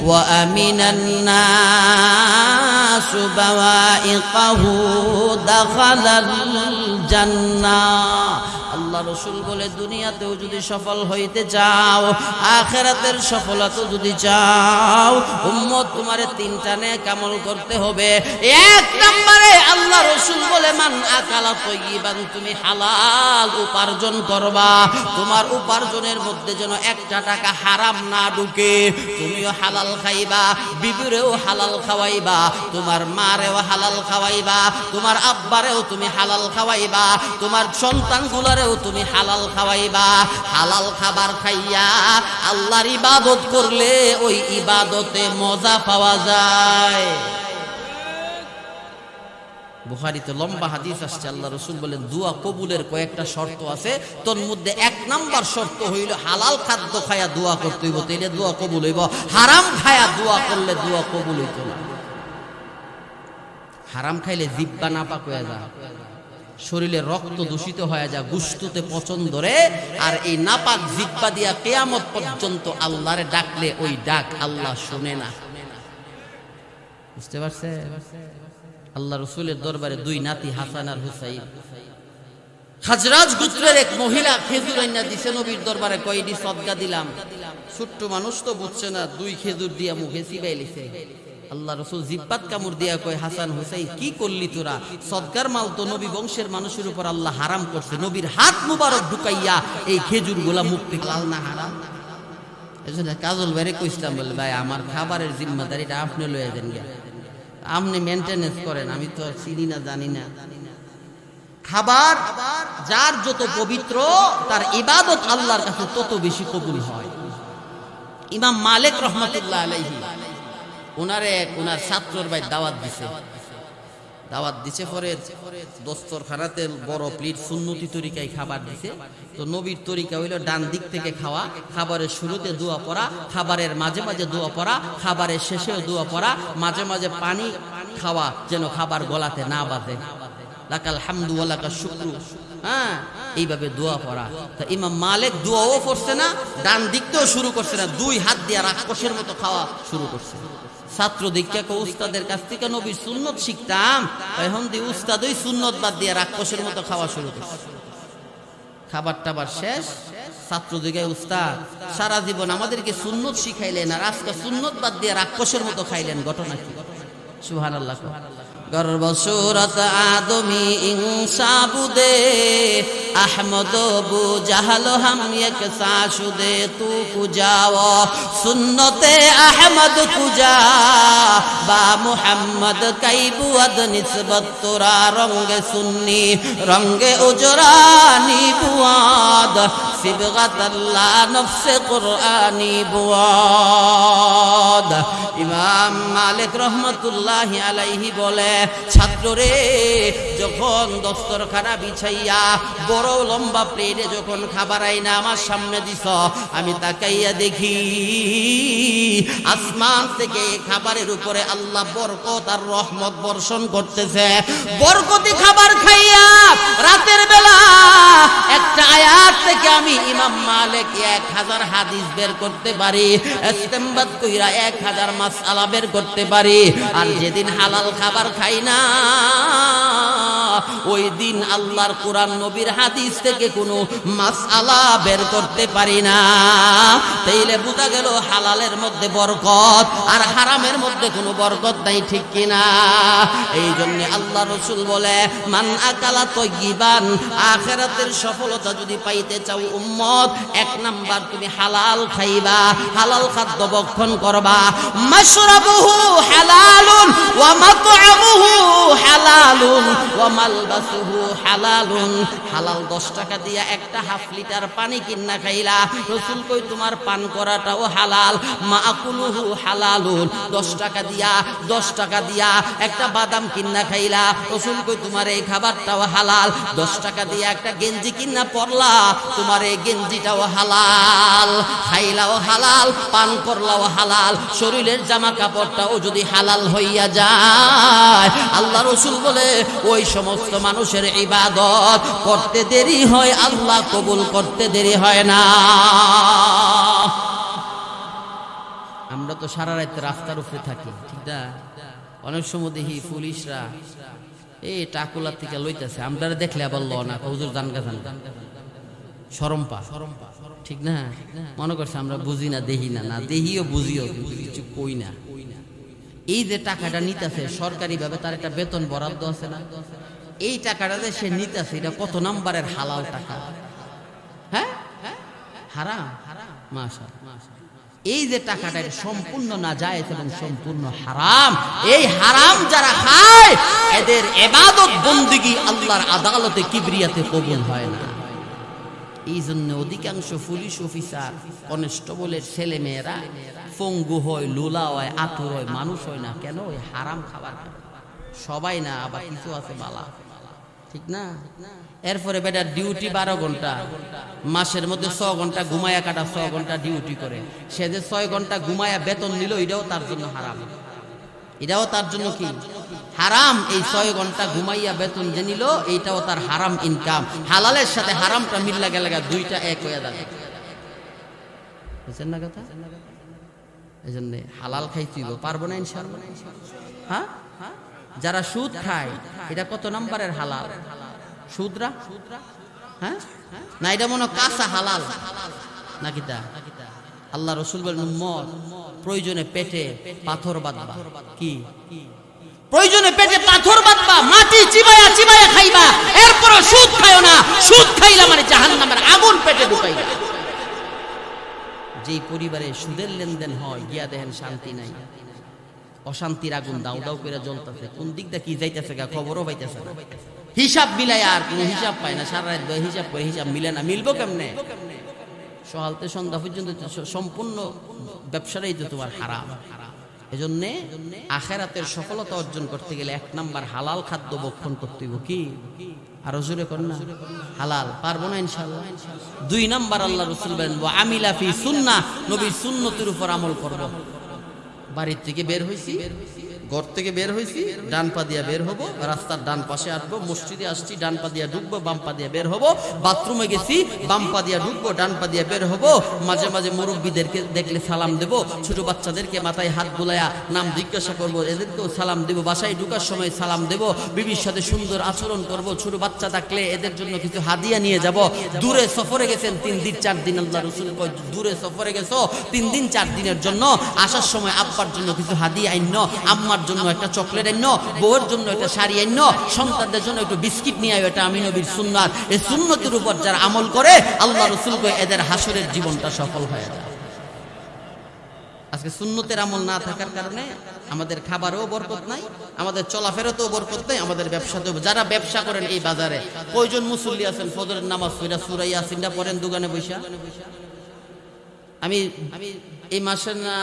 ওয়া আমিনান নাস বাওয়াইকাহু দাখালাল জান্নাহ। আল্লাহ রাসূল বলে দুনিয়াতেও যদি সফল হইতে চাও, আখিরাতের সফলতা যদি চাও, উম্মত তোমারে 3টা নেক আমল করতে হবে। 1 নম্বরে আল্লাহ রাসূল বলে মান আকালা তাইয়িবান, তুমি হালাল উপার্জন করবা। তোমার উপার্জনের মধ্যে যেন 1টা টাকা হারাম না ঢুকে। তুমিও হালাল খাইবা, বিবিরেও হালাল খাওয়াইবা, তোমার মারেও হালাল খাওয়াইবা, তোমার আব্বারেও তুমি হালাল খাওয়াইবা, তোমার সন্তানগুলোরেও তুমি হালাল খাওয়াইবা। হালাল খাবার খাইয়া আল্লাহর ইবাদত করলে ওই ইবাদতে মজা পাওয়া যায়। বুখারীতে লম্বা হাদিস আসছে, আল্লাহ রাসূল বলেন দোয়া কবুলের কয়েকটা শর্ত আছে, তোর মধ্যে 1 নাম্বার শর্ত হইল হালাল খাদ্য খায়া দোয়া করতে হইব, তাইলে দোয়া কবুল হইব। হারাম খায়া দোয়া করলে দোয়া কবুল হইত না। হারাম খাইলে জিহ্বা নাপাক হয়ে যায়, শরীরে রক্ত দূষিত হয়ে যায়, গুস্তুতে পচন ধরে। আর এই নাপাক জিহ্বা দিয়া কিয়ামত পর্যন্ত আল্লাহরে ডাকলে ওই ডাক আল্লাহ শুনে না। বুঝতে পারছে? আল্লাহ রাসূলের দরবারে 2 নাতি হাসান আর হুসাইন। খাজরাজ গোত্রের এক মহিলা খেজুর আইনা দিছে নবীর দরবারে, কয়টি সদকা দিলাম। ছোট্ট মানুষ তো বুঝছে না, 2 খেজুর দিয়া মুখে চিবাই লিছে। আল্লাহ রাসূল জিব্বাত কামড় দিয়া কয়, হাসান হুসাইন কি করলি তোরা? সদকার মাল তো নবী বংশের মানুষের উপর আল্লাহ হারাম করছে, নবীর হাত মুবারক ঢুকাইয়া এই খেজুরগুলা মুখ থেকে লাল না হারাম? এজন্য কাজল ভাইরে কইছিলাম, বলে ভাই আমার খাবারের জিম্মাদারিটা আপনি লয়ে দেন গিয়া, আপনি মেনটেনেন্স করেন, আমি তো চিনি না জানি না। খাবার যার যত পবিত্র, তার ইবাদত আল্লাহর কাছে তত বেশি কবুল হয়। ইমাম মালিক রহমাতুল্লাহ আলাইহি ওনার ছাত্রর ভাই দাওয়াত দিছে পরে দস্তরখানাতে বড় প্লেট সুন্নতি তরিকায় খাবার দিছে। তো নবীর তরিকা হইল ডান দিক থেকে খাওয়া, খাবারের শুরুতে দোয়া পড়া, খাবারের মাঝে মাঝে দোয়া পড়া, খাবারের শেষেও দোয়া পড়া, মাঝে মাঝে পানি খাওয়া যেন খাবার গলাতে না বাজে। লাকাল হামদু ওয়া লাকাশ শুকরু, হ্যাঁ, এইভাবে দোয়া পড়া। তা ইমাম মালিক দোয়াও পড়ছে না, ডান দিকতেও শুরু করছে না, 2 হাত দিয়ে রাক্ষসের মতো খাওয়া শুরু করছে। ছাত্র দীক্ষা উস্তাদের কাছ থেকে নবীর সুন্নত শিখতাম, এখন দি উস্তাদ ওই সুন্নত বাদ দিয়ে রাক্ষসের মতো খাওয়া শুরু করছে। খাবার টাবার শেষ, ছাত্র দিকে উস্তাদ সারা জীবন আমাদেরকে সুন্নত শিখাইলেন, আর আজকে সুন্নত বাদ দিয়ে রাক্ষসের মতো খাইলেন, ঘটনা কি? সুবহানাল্লাহ। গর্ব সুরত আদমি ইনসাবুদে আহমদ বু জাহাল হাম এক সাশুদে তু কুজাও সুন্নতে আহমদ কুজা বা মুহাম্মদ কাইবুয়াদ নিসবত তোরা রঙ্গে সুন্নি রঙ্গে উজরা নিবুয়াদ সিবগাতাল্লা নফসে কুরআনি বুয়াদ। ইমাম মালিক রহমতুল্লাহি আলাইহি বলে, ছাত্ররে যখন দস্তরখানা বিছাইয়া বড় লম্বা প্লেটে যখন খাবার আইনা আমার সামনে দিছ, আমি তাকাইয়া দেখি আসমান থেকে খাবারের উপরে আল্লাহ বরকত আর রহমত বর্ষণ করতেছে। বরকতি খাবার খাইয়া রাতের বেলা একটা আয়াত থেকে আমি ইমাম মালিক 1000 হাদিস বের করতে পারি, ইস্তেমবাদ কইরা 1000 মাসআলা বের করতে পারি। আর যেদিন হালাল খাবার খাই না, ওই দিন আল্লাহর কোরআন নবীর হাদিস থেকে কোনো মাসআলা বের করতে পারি না। তাইলে বোঝা গেল হালালের মধ্যে বরকত আর হারামের মধ্যে কোনো বরকত নাই, ঠিক কিনা? এই জন্য আল্লাহ রাসূল বলে, মান আকালা তাইয়িবান, আখিরাতের সফলতা যদি পাইতে চাও উম্মত, 1 নাম্বার তুমি হালাল খাইবা, হালাল খাদ্য ভক্ষণ করবা। মাশরাবুহু হালালুন ওয়া মাতআমুহু হালালুন ওয়া মালবাসুহু হালালুন। হালাল 10 টাকা দিয়া একটা হাফ লিটার পানি কিনা খাইলা, রাসূল কই তোমার পান করাটাও হালাল। মাআকুলুহু হালালুন, 10 টাকা দিয়া একটা বাদাম কিনা খাইলা, রাসূল কই তোমার এই খাবারটাও হালাল। 10 টাকা দিয়া একটা গেঞ্জি কিনা পরলা, তোমার এই গেঞ্জিটাও হালাল। খাইলাও হালাল, পান করলাও হালাল, শরীরের জামা কাপড়টাও যদি হালাল হইয়া যায়, আল্লাহ রাসূল বলে ওই সমস্ত মানুষের ইবাদত করতে দেরি হয়, আল্লাহ কবুল করতে দেরি হয় না। আমরা তো সারা রাত রাস্তার উপরে থাকি, ঠিক না? অনেক সময় দেখি পুলিশরা এই টাকুলা থেকে লইতেছে, আমরা দেখলে আবার ল না, হুজুর জানগা শরম পা, ঠিক না? মনে করছে আমরা বুঝি না, দেখি না, না দেহিও বুঝিও, কিন্তু কিছু কই না। এই যে টাকাটা নিতেছে সরকারি ভাবে, তার একটা বেতন বরাদ্দ আছে না? এই টাকাটা যে সে নিতেছে, এটা কত নাম্বারের হালাল টাকা? হ্যাঁ, হারাম। মাশাআল্লাহ, এই যে টাকাটা এটা সম্পূর্ণ নাজায়েজ এবং সম্পূর্ণ হারাম। এই হারাম যারা খায়, এদের ইবাদত বন্দেগী আল্লাহর আদালতে কিবরিয়াতে কবুল হয় না। এই জন্য অধিকাংশ পুলিশ অফিসার, কনস্টেবলের ছেলে মেয়েরা পঙ্গু হয়, লুলা হয়, আতুর হয়, মানুষ হয় না কেন? ওই হারাম খাবার খায়। সবাই না, আবার কিছু আছে বালা, ঠিক না? এরপরে বেটার ডিউটি 12 ঘন্টা, মাসের মধ্যে 6 ঘন্টা ঘুমায়া কাটা, 6 ঘন্টা ডিউটি করে। সে যে 6 ঘন্টা ঘুমায়া বেতন নিল, এটাও তার জন্য হারাম, এটাও তার জন্য কি হারাম। এই 6 ঘন্টা ঘুমাইয়া বেতন যে নিল, এইটাও তার হারাম ইনকাম। হালালের সাথে হারামটা মিল্লা গেলে দুইটা এক হয়ে যাবে, বুঝছেন না কথা? এই জন্য হালাল খাইতে পারবো না ইনশাআল্লাহ। হ্যাঁ, যারা সুদ খায়, এটা কত নাম্বারের হালাল? সুদরা, হ্যাঁ না, এটা মনে কাঁচা হালাল নাকি? তা আল্লাহ রাসূল বলেন, উম্মত প্রয়োজনে পেটে পাথর বাঁধবা। কি প্রয়োজনে পেটে পাথর বাঁধবা, মাটি চিবায়া চিবায়া খাইবা, এরপর সুদ খাইও না। সুদ খাইলা মানে জাহান্নামের আগুন পেটে ঢুকাইবা। যেই পরিবারে সুদের লেনদেন হয়, গিয়া দেখেন শান্তি নাই, অশান্তির আগুন দাউ দাউ করে জ্বলতেছে। কোন দিক দিয়ে কি যাইতেছে গা খবরও পাইতেছে না, হিসাব মিলাই আর কোনো হিসাব পায় না। সারা রাত হিসাব করে হিসাব মিলে না, মিলবো কেমনে? সকালতে সন্ধ্যা পর্যন্ত সম্পূর্ণ ব্যবসাটাই তো তোমার হারাম। এজন্য আখিরাতের সফলতা অর্জন করতে গেলে 1 নাম্বার হালাল খাদ্য ভক্ষণ করতে হবে। কি আরো জোরে কর না, হালাল। পারবো না ইনশাআল্লাহ। 2 নাম্বার আল্লাহ রাসূল বলেন, ওয়া আমিলা ফি সুন্নাহ, নবীর সুন্নতের উপর আমল করব। বাড়ির থেকে বের হইছি, ঘর থেকে বের হইছি, ডান পা দিয়া বের হবো, রাস্তার ডান পাশে আসবো, মসজিদে আসছি, ডান পা দিয়া ঢুকবো, বাম পা দিয়া বের হবো, বাথরুমে গেছি, বাম পা দিয়া ঢুকবো, ডান পা দিয়া বের হবো। মাঝে মাঝে মুরব্বীদেরকে দেখলে সালাম দেব, ছোট বাচ্চাদেরকে মাথায় হাত বুলায়া নাম জিজ্ঞাসা করবো, এদেরকেও সালাম দেব। বাসায় ঢুকার সময় সালাম দেব, বিবির সাথে সুন্দর আচরণ করব। ছোট বাচ্চা থাকলে এদের জন্য কিছু হাদিয়া নিয়ে যাব। দূরে সফরে গেছেন 3 দিন 4 দিন, আল্লাহ রাসূল কয় দূরে সফরে গেছো 3 দিন 4 দিনের জন্য, আসার সময় আব্বার জন্য কিছু হাদিয়া আইন্ন, আম্মার জন্য একটা চকলেট আইন্ন, বউয়ের জন্য একটা শাড়ি আইন্ন, সন্তানদের জন্য একটু বিস্কিট নিয়ে আইও। এটা আমি নবীর সুন্নাত। এই সুন্নতের উপর যারা আমল করে, আল্লাহ রাসূল কয় এদের হাসরের জীবনটা সফল হয়ে যায়। আজকে সুন্নতের আমল না থাকার কারণে আমাদের খাবারেও বরকত নাই, আমাদের চলাফেরাতেও বরকত নাই, আমাদের ব্যবসাতেও। যারা ব্যবসা করেন এই বাজারে, কয়জন মুসল্লি আছেন ফজরের নামাজ পড়া সূরা ইয়াসিনটা পড়েন দোকানে বসা? আমি এই মাসের না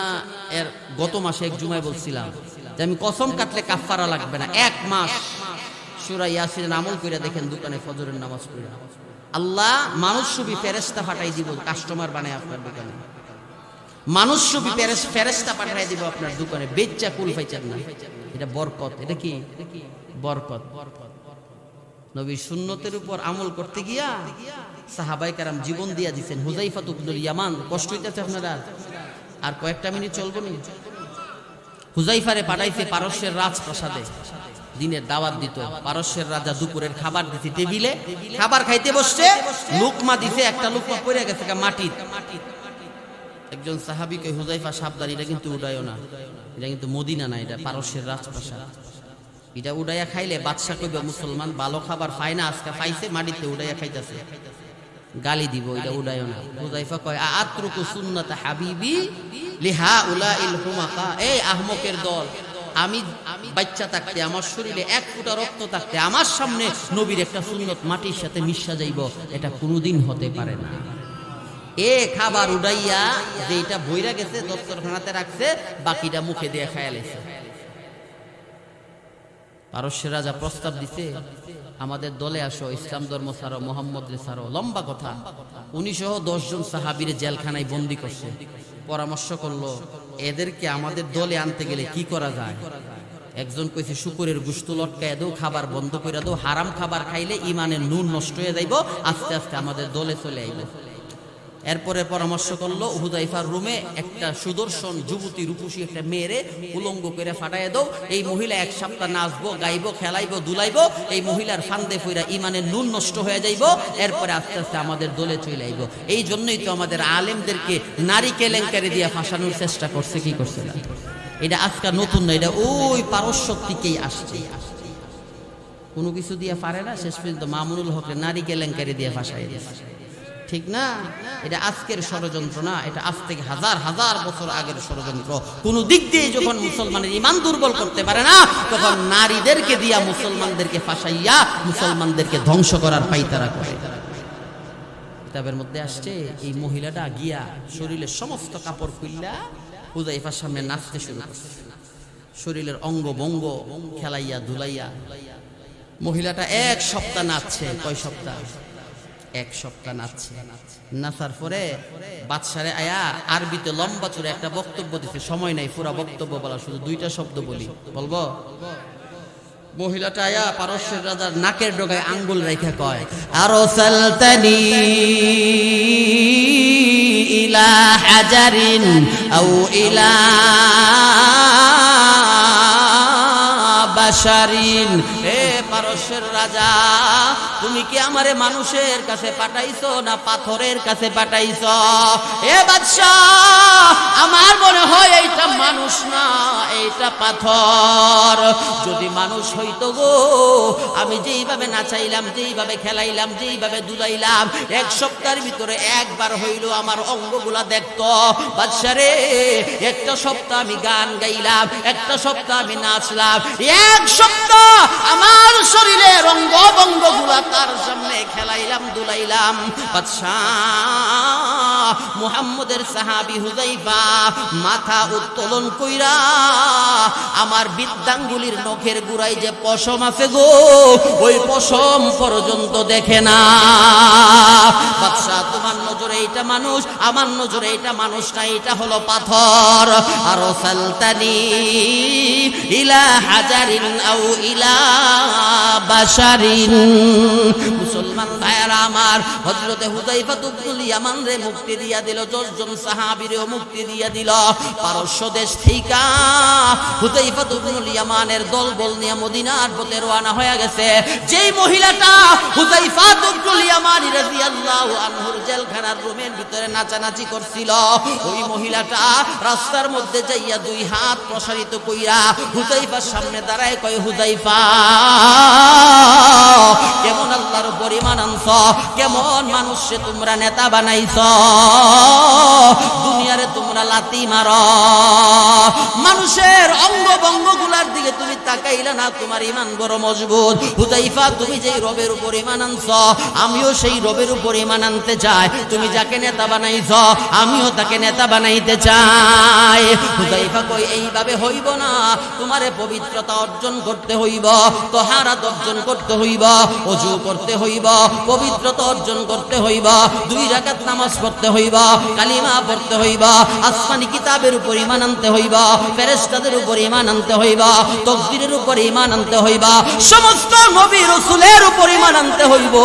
এর গত মাসে এক জুমায় বলছিলাম যে আমি কসম কাটলে কাফারা লাগবে না, 1 মাস সূরা ইয়াসিনের আমল করে দেখেন দোকানে ফজরের নামাজ পড়া, আল্লাহ মানুষরূপী ফেরেশতা পাঠাই দিব, কাস্টমার বানায় আপনার দোকানে। মানুষরূপী ফেরেশতা পাঠাই দিব আপনার দোকানে, বেচ্চা কুল পাইছেন না। এটা বরকত। এটা কি বরকত? নবীর সুন্নতের উপর আমল করতে গিয়া সাহাবায়ে কেরাম জীবন দিয়া দিয়েছেন। হুযায়ফা ইবনুল ইয়ামান, কষ্ট হইতেছে আপনারা? আর কয়েকটা মিনিট চলবো নি? হুযায়ফারে পাঠাইছে পারস্যের রাজপ্রাসাদে, দিনের দাওয়াত দিত। পারস্যের রাজা দুপুরের খাবার দিতে টেবিলে, খাবার খাইতে বসছে, লুকমা দিতে, একটা লুকমা পড়ে গেছে মাটির। একজন সাহাবী কই, হুযায়ফা সাবধান, এটা কিন্তু উড়াইও না, এটা কিন্তু মদিনা না, এটা পারস্যের রাজপ্রাসাদ। এটা উড়াইয়া খাইলে বাদশা কইবে মুসলমান ভালো খাবার পায় না, আজকে পাইছে মাটিতে উড়াইয়া খাইতেছে, গালি দিব, এটা উড়াইও না। হুযায়ফা কয়, আতরুকু সুন্নাত হাবিবি লিহা উলাইল হুমাকা। এই আহমকের দল, আমি বাচ্চা থাকতে, আমার শরীরে 1 ফোঁটা রক্ত থাকতে আমার সামনে নবীর একটা সুন্নত মাটির সাথে মিশা যাইব, এটা কোনোদিন হতে পারে না। এ খাবার উড়াইয়া যেটা বইরা গেছে দস্তরখানাতে রাখছে, বাকিটা মুখে দিয়ে খায়া লেছে। পারস্যের রাজা প্রস্তাব দিছে, আমাদের দলে আসো, ইসলাম ধর্ম ছাড়ো, মোহাম্মদ রে ছাড়ো। লম্বা কথা। 1910 জন সাহাবীরে জেলখানায় বন্দী করছে। পরামর্শ করলো, এদেরকে আমাদের দলে আনতে গেলে কি করা যায়? একজন কইছে, শুকুরের গোশত লটকায় দাও, খাবার বন্ধ করে দাও, হারাম খাবার খাইলে ইমানের নূর নষ্ট হয়ে যাইব, আস্তে আস্তে আমাদের দলে চলে আইব। এরপরে পরামর্শ করলো, হুযায়ফার রুমে একটা সুদর্শন যুবতী রূপসী একটা মেয়েরে উলঙ্গ করে ফাটাইয়া দাও, এই মহিলা 1 সপ্তাহ নাচবো, গাইবো, খেলাইবো, দুলাইবো, এই মহিলার ফান্দে ফইরা ইমানের নূর নষ্ট হয়ে যাইব, এরপরে আস্তে আস্তে আমাদের দলে চলে আইব। এই জন্যই তো আমাদের আলেমদেরকে নারী কেলেঙ্কারি দিয়ে ফাঁসানোর চেষ্টা করছে। কি করছে না? এটা আজকাল নতুন না, এটা ওই পারস্য থেকেই আসছে। কোনো কিছু দিয়ে পারে না, শেষ পর্যন্ত মামুনুল হকরে নারী কেলেঙ্কারি দিয়ে ফাঁসাই দিয়েছে। ঠিক না? এটা আজকের ষড়যন্ত্র না, এটা আজ থেকে হাজার হাজার বছর আগের ষড়যন্ত্র। কোন দিক দিয়ে যখন মুসলমানের ঈমান দুর্বল করতে পারে না, তখন নারীদেরকে দিয়া মুসলমানদেরকে ফাঁসাইয়া মুসলমানদেরকে ধ্বংস করার পাইতারা করে। কিতাবের মধ্যে আসছে, এই মহিলাটা গিয়া শরীরের সমস্ত কাপড় খুললা হুযায়ফার সামনে নাচতে শুরু করছে, শরীরের অঙ্গ বঙ্গ খেলাইয়া ধুলাইয়া। মহিলাটা 1 সপ্তাহ নাচছে। কয় সপ্তাহ? 1 সপ্তাহ নাচছে। নাচার পরে বাদশারে আয়া আরবিতে লম্বা চূড়া একটা বক্তব্য দিচ্ছে, সময় নাই পুরা বক্তব্য বলা, শুধু 2টা শব্দ বলি, বলবো? মহিলাটা আয়া পারস্যের রাজার নাকের ডগায় আঙ্গুল রেখে কয়, আরসালতানি ইলা হাজারিন আও ইলা বাশারিন। হে পারস্যের রাজা, তুমি কি আমারে মানুষের কাছে পাঠাইছো না পাথরের কাছে পাঠাইছো? এ বাদশাহ, আমার মনে হয় এইটা মানুষ না, এইটা পাথর। যদি মানুষ হইতো গো, আমি যেইভাবে নাচাইলাম, যেইভাবে খেলাইলাম, যেইভাবে দুলাইলাম, 1 সপ্তাহের ভিতরে একবার হইল আমার অঙ্গগুলা দেখতো। বাদশা রে, 1টা সপ্তাহ আমি গান গাইলাম, 1টা সপ্তাহ আমি নাচলাম, 1 সপ্তাহ আমার শরীরের অঙ্গ বঙ্গগুলা তার সামনে খেলাইলাম, দুলাইলাম। বাদশাহ মুহাম্মদের সাহাবী হুযায়ফা মাথা উত্তোলন কইরা আমার বৃদ্ধাঙ্গুলির নখের গুড়াই যে পশম আছে গো, ওই পশম পর্যন্ত দেখে না। বাদশাহ, তোমার নজরে এইটা মানুষ, আমার নজরে এইটা মানুষ না, এটা হলো পাথর। আরসালতানি ইলা হাজারিন আও ইলা বাশারিন। মুসলমান ভাইয়েরা আমার, হযরতে হুযায়ফা ইবনুল ইয়ামান রে মুক্তি দিয়া দিল, 10 জন সাহাবীরেও মুক্তি দিয়া দিল। পারস্য দেশ থেকে হুযায়ফা ইবনুল ইয়ামানের দলবল নিয়ে মদিনার পথে রওনা হয়ে গেছে। যেই মহিলাটা হুযায়ফা ইবনুল ইয়ামান রাদিয়াল্লাহু আনহুর জেলখানার রুমের ভিতরে নাচানাচি করছিল, ওই মহিলাটা রাস্তার মধ্যে যাইয়া 2 হাত প্রসারিত কইরা হুযায়ফার সামনে দাঁড়ায় কয়, হুযায়ফা, কেমন আল্লাহর উপর ঈমান আনছ, কেমন মানুষকে তোমরা নেতা বানাইছ, দুনিয়ারে তোমরা লাত লাত্তি মারো, মানুষের অঙ্গ বঙ্গগুলার দিকে তুমি তাকাইলা না, তোমার ঈমান বড় মজবুত। হুযায়ফা, তুমি যেই রবের উপর ঈমান আনছো, আমিও সেই রবের উপর ঈমান আনতে চাই। তুমি যাকে নেতা বানাইছো, আমিও তাকে নেতা বানাইতে চাই। হুযায়ফা কই, এইভাবে হইব না, তোমারে পবিত্রতা অর্জন করতে হইব, তাহারাত অর্জন করতে হইব, ওযু করতে হইব, পবিত্রতা অর্জন করতে হইব, 2 রাকাত নামাজ পড়তে হইব, কালিমা পড়তে হইব, আসমানি কিতাবের উপর ঈমান আনতে হইব, ফেরেশতাদের উপর ঈমান আনতে হইব, তাকদীরের উপর ঈমান আনতে হইব, সমস্ত নবী রাসূলের উপর ঈমান আনতে হইব।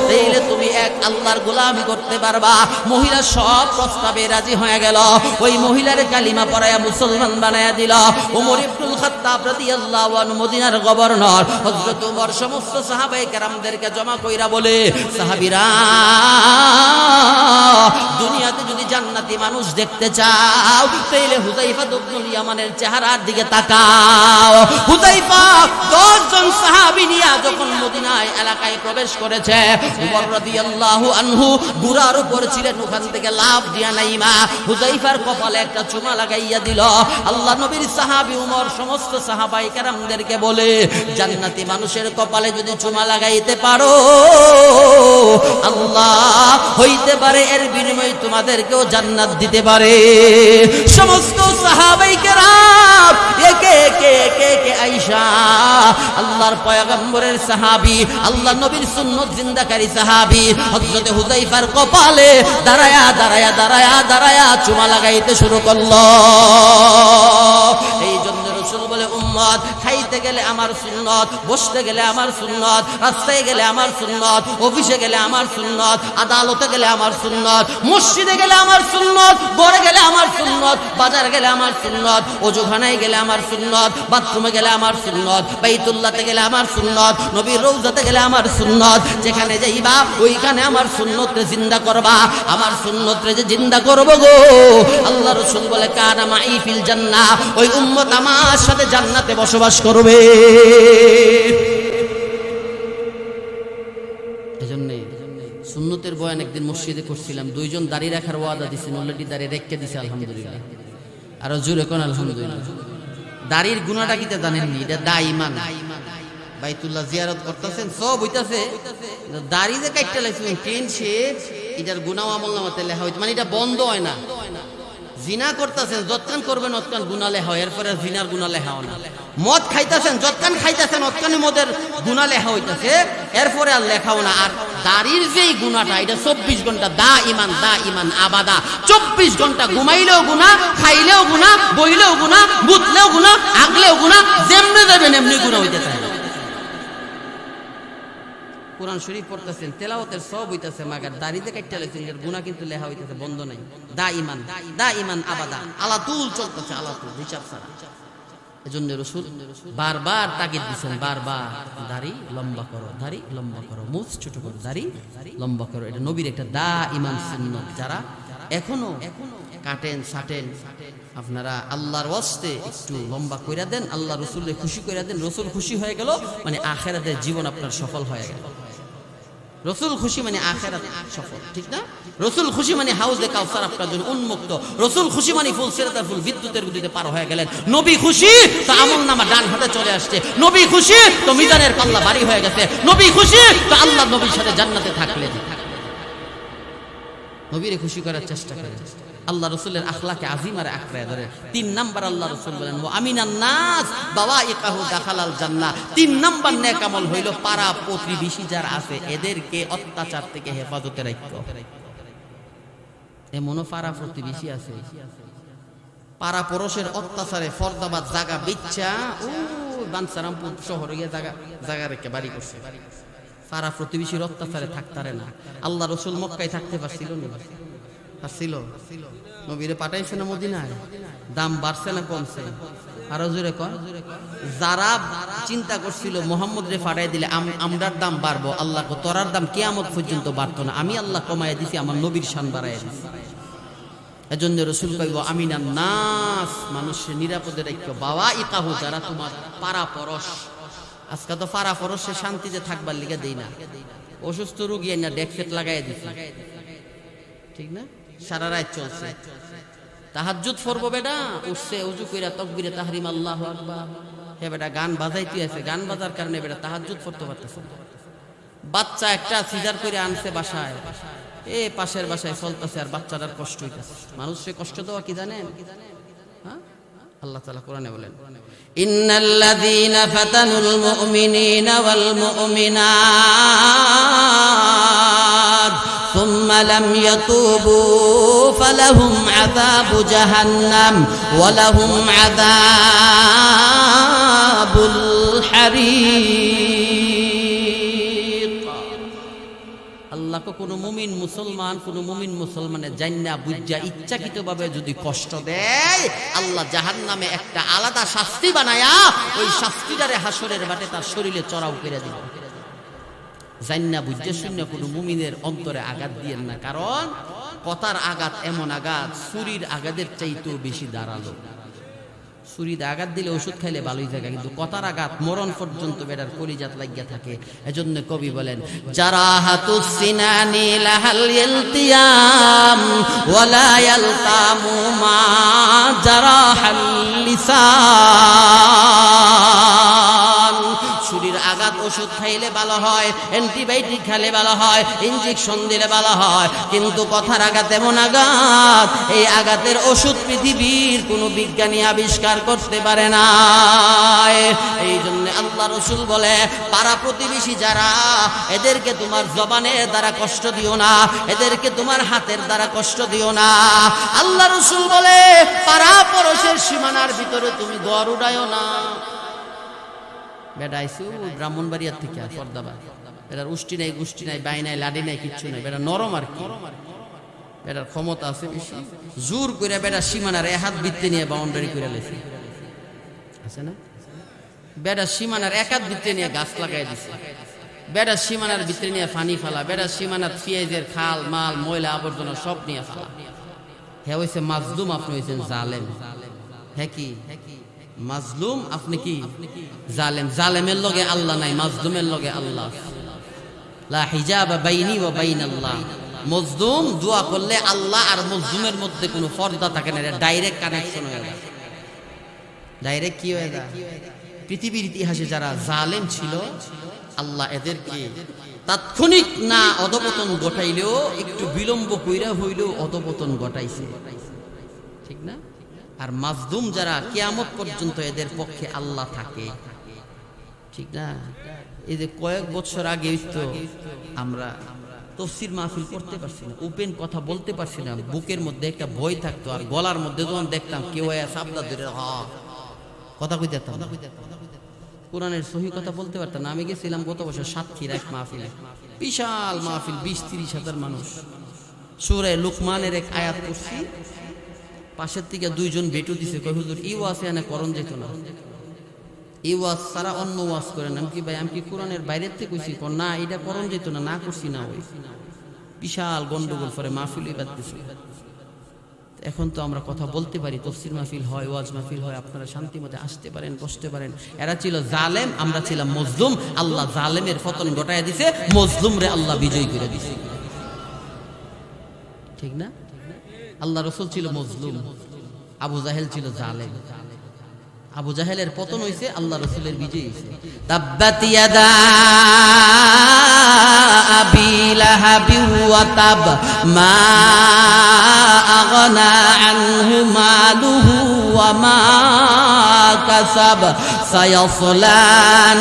তাইলে তুমি এক আল্লাহর গোলামি করতে পারবা। মহিলা সব প্রস্তাবে রাজি হয়ে গেল। ওই মহিলার কালিমা পড়ায়া মুসলমান বানায়া দিল। ওমর ইবনুল খাত্তাব রাদিয়াল্লাহু আনহু, মদিনার গভর্নর হযরত ওমর সমস্ত সাহাবায়ে কেরামদেরকে জমা কইরা বলে, সাহাবীরা, দুনিয়াতে যদি জান্নাতি মানুষ দেখতে চাও, তাইলে হুযায়ফা ইবনুল ইয়ামানের চেহারার দিকে তাকাও। হুযায়ফা 10 জন সাহাবী নিয়ে যখন মদিনায় এলাকায় প্রবেশ করেছে, ওমর রাদিয়াল্লাহু আনহু ঘোড়ার উপর ছিলেন, ওখান থেকে লাফ দিয়া নাইমা হুযায়ফার কপালে একটা চুমা লাগাইয়া দিল। আল্লাহ নবীর সাহাবী ওমর সমস্ত সাহাবায়ে কেরামদেরকে বলে, জান্নাতি মানুষের কপালে যদি চুমা লাগাইতে পারো, আল্লাহ হইতে পারে এর বিনিময়ে তোমাদেরকেও জান্নাত দিতে পারে। সমস্ত সাহাবায়ে কেরাম একে একে একে একে আয়েশা, আল্লাহর পয়গম্বরের সাহাবী, আল্লাহ নবীর সুন্নাত জিন্দাকারী সাহাবী হযরত হুযায়ফার কপালে দাঁড়ায়া দাঁড়ায়া দাঁড়ায়া দাঁড়ায়া চুমা লাগাইতে শুরু করলো। এই জন্য রাসূল বলে, উম্মত, খাইতে গেলে আমার সুন্নাত, বসতে গেলে আমার সুন্নাত, রাস্তায় গেলে আমার সুন্নাত, অফিসে গেলে আমার সুন্নাত, আদালতে গেলে আমার সুন্নাত, মসজিদে গেলে আমার সুন্নাত, ঘরে গেলে আমার সুন্নাত, বাজার গেলে আমার সুন্নাত, ওযুখানায় গেলে আমার সুন্নাত, বাথরুমে গেলে আমার সুন্নাত, বাইতুল্লাহতে গেলে আমার সুন্নাত, নবীর রওজাতে গেলে আমার সুন্নাত। যেখানে যাইবা ওইখানে আমার সুন্নতরে জিন্দা করবা। আমার সুন্নতরে যে জিন্দা করব গো, আল্লাহ রাসূল বলে, কানা মাই ফিল জান্নাহ, ওই উম্মত আমার সাথে জান্নাতে বসবাস করবে। এজন্য সুন্নতের বয়ান একদিন মসজিদে করছিলাম, 2 জন দাড়ি রাখার ওয়াদা দিছেন, অলরেডি দাড়ি রেখে দিছে, আলহামদুলিল্লাহ। আরো জোরে কোন আলহামদুলিল্লাহ। দাড়ির গুনাহটা কিটা জানেননি? এটা দাঈমান। বাইতুল্লাহ জিয়ারত করতেছেন, সব হইতাছে, দাড়ি যে কাটতে লাগছেন ক্লিন শেভ, এটার গুনাহ আমলনামাতে লেখা হইছে, মানে এটা বন্ধ হয় না। জিনা করতেছেন, যতক্ষণ করবেন অতক্ষণ গুনাহ লেখা হয়, এরপরে জিনার গুনাহ লেখা হয় না। মদ খাইতেছেন, যতক্ষণ খাইতেছেন অতক্ষণ মদের গুনাহ লেখা হইতাছে, এরপরে আর লেখাও না। আর দাড়ির যেই গুনাহটা, এটা 24 ঘন্টা দা ইমান আবাদা, 24 ঘন্টা ঘুমাইলেও গুনাহ, খাইলেও গুনাহ, বইলেও গুনাহ, বুতলেও গুনাহ, আগলেও গুনাহ, যেমনে যাবেন এমনি গুনাহ হইতেছে। কোরআন শরীফ পড়তেছেন, তেলাওয়াতের সব হইতাছে, মাগার দাড়িতে কাটতে লাগছেন, এর গুনাহ কিন্তু লেখা হইতাছে, বন্ধ নাই। দা ইমান আবাদা, আলাতুল চলতেছে, আলাতুল, হিসাব ছাড়া। এজন্য রাসূল বারবার তাগিদ দিয়েছেন, বারবার, দাড়ি লম্বা করো, দাড়ি লম্বা করো, মুছ ছোট করো, দাড়ি লম্বা করো। এটা নবীর একটা দা ইমান সুন্নাত। যারা এখনো কাটেন ছাটেন, আপনারা আল্লাহর ওয়াস্তে একটু লম্বা কইরা দেন, আল্লাহ রাসূলকে খুশি কইরা দেন। রাসূল খুশি হয়ে গেল মানে আখিরাতের জীবন আপনার সফল হয়ে গেল। রাসূল খুশি মানে আখিরাত সফল, ঠিক না? রাসূল খুশি মানে হাউজে কাউসার আপনার জন্য উন্মুক্ত। রাসূল খুশি মানে ফুল সিরাতার ফুল বিদ্যুতের গতিতে পার হয়ে গেলেন। নবী খুশি তো আমলনামা ডান হাতে চলে আসছে। নবী খুশি তো মিজানের পাল্লা ভারী হয়ে গেছে। নবী খুশি তো আল্লাহ নবীর সাথে জান্নাতে থাকলেন। নবীরে খুশি করার চেষ্টা করেন। আল্লাহ রাসূলের আখলাকে আজিমারে আঁকড়ে ধরে। 3 নাম্বার আল্লাহ রাসূল বলেন, ওয়া আমিনান নাস বাওয়াইকাহু দাখালাল জান্নাহ। 3 নাম্বার নেক আমল হইল পাড়া প্রতিবেশী যারা আছে এদেরকে অত্যাচার থেকে হেফাজতে রাখো। এমনও পাড়া প্রতিবেশী আছে, পাড়া পড়োশের অত্যাচারে ফরদাবাদ জায়গা বিচ্ছা, ও বানসারামপুর শহরে গিয়ে জায়গা রেখে বাড়ি করছে। পাড়া প্রতিবেশীর অত্যাচারে থাকতারে না। আল্লাহ রাসূল মক্কায় থাকতে পারছিল না? পারছিল? নবীরে পাঠাইছে না মদিনায়? দাম বাড়ছে না কমছে? আরো জোরে কর। যারা চিন্তা করছিল মুহাম্মদ রে ফাটাই দিলে আমরার দাম বাড়বো, আল্লাহ কো তোরার দাম কিয়ামত পর্যন্ত বাড়তো না, আমি আল্লাহ কমায় দিছি, আমার নবীর শান বাড়াইয়া দিছি। এজন্য রাসূল কইব আমিনান নাস, মানুষের নিরাপদে রাখো। বাওয়াইকাহু, যারা তোমার পাড়া পরশ। আজকে তো পাড়া পরশে শান্তিতে থাকবার লিগে দেই না। অসুস্থ রোগী না ডেকসেট লাগাইয়া দিছি, ঠিক না? সারা রাত চলছে। তাহাজ্জুদ পড়বো বেটা, উঠছে উজু কইরা তাকবীরে তাহরিম আল্লাহু আকবার, হে বেটা গান বাজাইতে আছে, গান বাজার কারণে বেটা তাহাজ্জুদ পড়তে পারতেছে না। বাচ্চা একটা সিজার করে আনছে বাসায়, পাশের বাসায় চলতেছে আর বাচ্চাটার কষ্ট হইতেছে। মানুষকে কষ্ট দেওয়া কি জানেন? হ্যাঁ, আল্লাহ তাআলা কোরআনে বলেন, ইন্নাল্লাযীনা ফাতানুল মুমিনিনা ওয়াল মুমিনাত সুম্মা লাম ইয়াতুবু ফালাহুম আযাবু জাহান্নাম ওয়া লাহুম আযাবুল হারিক। আল্লাহকে কোনো মুমিন মুসলমানের জান্না বুঝা ইচ্ছাকৃতভাবে যদি কষ্ট দেয়, আল্লাহ জাহান্নামে একটা আলাদা শাস্তি বানায়া ওই শাস্তিটারে হাসরের বাটে তার শরীরে চড়াও করে দিল। জান্না বুঝা শূন্য কোনো মুমিনের অন্তরে আঘাত দিয়েন না, কারণ কথার আঘাত এমন আঘাত ছুরির আঘাতের চাইতেও বেশি দাঁড়ালো। ছুরিতে আঘাত দিলে ওষুধ খাইলে ভালোই থাকে, কিন্তু কথার আঘাত মরণ পর্যন্ত বেটার কলিজাত লাগিয়া থাকে। এজন্য কবি বলেন, জারাহাতুস সিনানি লাহাল ইলতিয়াম ওয়ালা ইয়ালতামু মা জারাহাল লিসান। ছুরির আঘাত ওষুধ খাইলে ভালো হয়, অ্যান্টিবায়োটিক খেলে ভালো হয়, ইনজেকশন দিলে ভালো হয়, কিন্তু কথার আঘাত এমন আঘাত, এই আঘাতের ওষুধ পৃথিবীর কোনো বিজ্ঞানী আবিষ্কার করতে পারে না। এই জন্য আল্লাহ রাসূল বলে, পাড়া প্রতিবেশী যারা, এদেরকে তোমার জবানের দ্বারা কষ্ট দিও না, এদেরকে তোমার হাতের দ্বারা কষ্ট দিও না। আল্লাহ রাসূল বলে, পাড়া পড়োশের সীমানার ভিতরে তুমি ঘর উড়াইও না। বেটা আইসু ব্রাহ্মণবাড়িয়ার থেকে ফরদাবাদ, বেটার উষ্টি নাই, গুষ্টি নাই, বাই নাই, লাডি নাই, কিচ্ছু নাই, বেটা নরম আর কি, বেটার ক্ষমতা আছে বেশি, জোর করে বেটা সীমানার হাত বৃত্তে নিয়ে বাউন্ডারি করে লেছে, আছে না? বেটা সীমানার এক হাত বৃত্তে নিয়ে গাছ লাগাই দিছে, বেটা সীমানার ভিতরে নিয়ে পানি ফেলা, বেটা সীমানার পেঁয়াজের খাল মাল ময়লা আবর্জনা সব নিয়ে ফেলা। হ্যাঁ হয়েছে মাজলুম, আপনি হয়েছেন জালেম। হ্যাঁ কি মাজলুম, আপনি কি জালেম। জালেমের লগে আল্লাহ নাই, মাজলুমের লগে আল্লাহ। লা হিজাবা বাইনি ওয়া বাইনাল্লাহ। মাজলুম দোয়া করলে আল্লাহ আর মাজলুমের মধ্যে কোনো পর্দা থাকে না, এটা ডাইরেক্ট কানেকশন হয়ে যায়। ডাইরেক্ট কি হয়ে যায়? পৃথিবীর ইতিহাসে যারা জালেম ছিল, আল্লাহ এদেরকে তাৎক্ষণিক না অধপতন ঘটাইলেও একটু বিলম্ব কইরা হইলেও অধপতন ঘটাইছে, ঠিক না? আর মাজলুম যারা, কিয়ামত পর্যন্ত এদের পক্ষে আল্লাহ থাকে, ঠিক না? এই যে কয়েক বছর আগে তো আমরা তাফসীর মাহফিল করতে পারছি না, ওপেন কথা বলতে পারছি না, বুকের মধ্যে একটা ভয় থাকতো, আর গলার মধ্যে যখন দেখতাম কেউ সাবলা ধরে কথা কই দিতাম, কোরআনের সহি কথা বলতে পারতাম না। আমি গেছিলাম গত বছর সাতক্ষীরা এক মাহফিলে, বিশাল মাহফিল, 20-30 হাজার মানুষ। সূরা লুকমানের এক আয়াত পড়ছি, পাশের থেকে দুইজন বেটু দিছে, কই হুজুর ই ওয়াজ এনে করণ যেত না, এই ওয়াজ সারা অন্য ওয়াজ করেন। আমি কি ভাই, আমি কি কোরআনের বাইরের থেকে কইছি? না, এটা করণ যেত না, না করছি না। ওই বিশাল গন্ডগোল করে মাহফিলই বাদ দিছে। এখন তো আমরা কথা বলতে পারি, তাফসীর মাহফিল হয়, ওয়াজ মাহফিল হয়, আপনারা শান্তি মতে আসতে পারেন, বসতে পারেন। এরা ছিল জালেম, আমরা ছিলাম মজলুম। আল্লাহ জালেমের পতন ঘটায় দিছে, মজলুম রে আল্লাহ বিজয় করে দিছে, ঠিক না? আল্লাহ রাসূল ছিল মজলুম, আবু জাহেল ছিল জালেম। আবু জাহেলের পতন হইছে, আল্লাহ রাসূলের বিজয় হইছে। তাব্বাত ইয়াদা আবি লাহাবি ওয়া তাব মা আগনা আনহু মালুহু ওয়া মা কাসাব সায়াসলা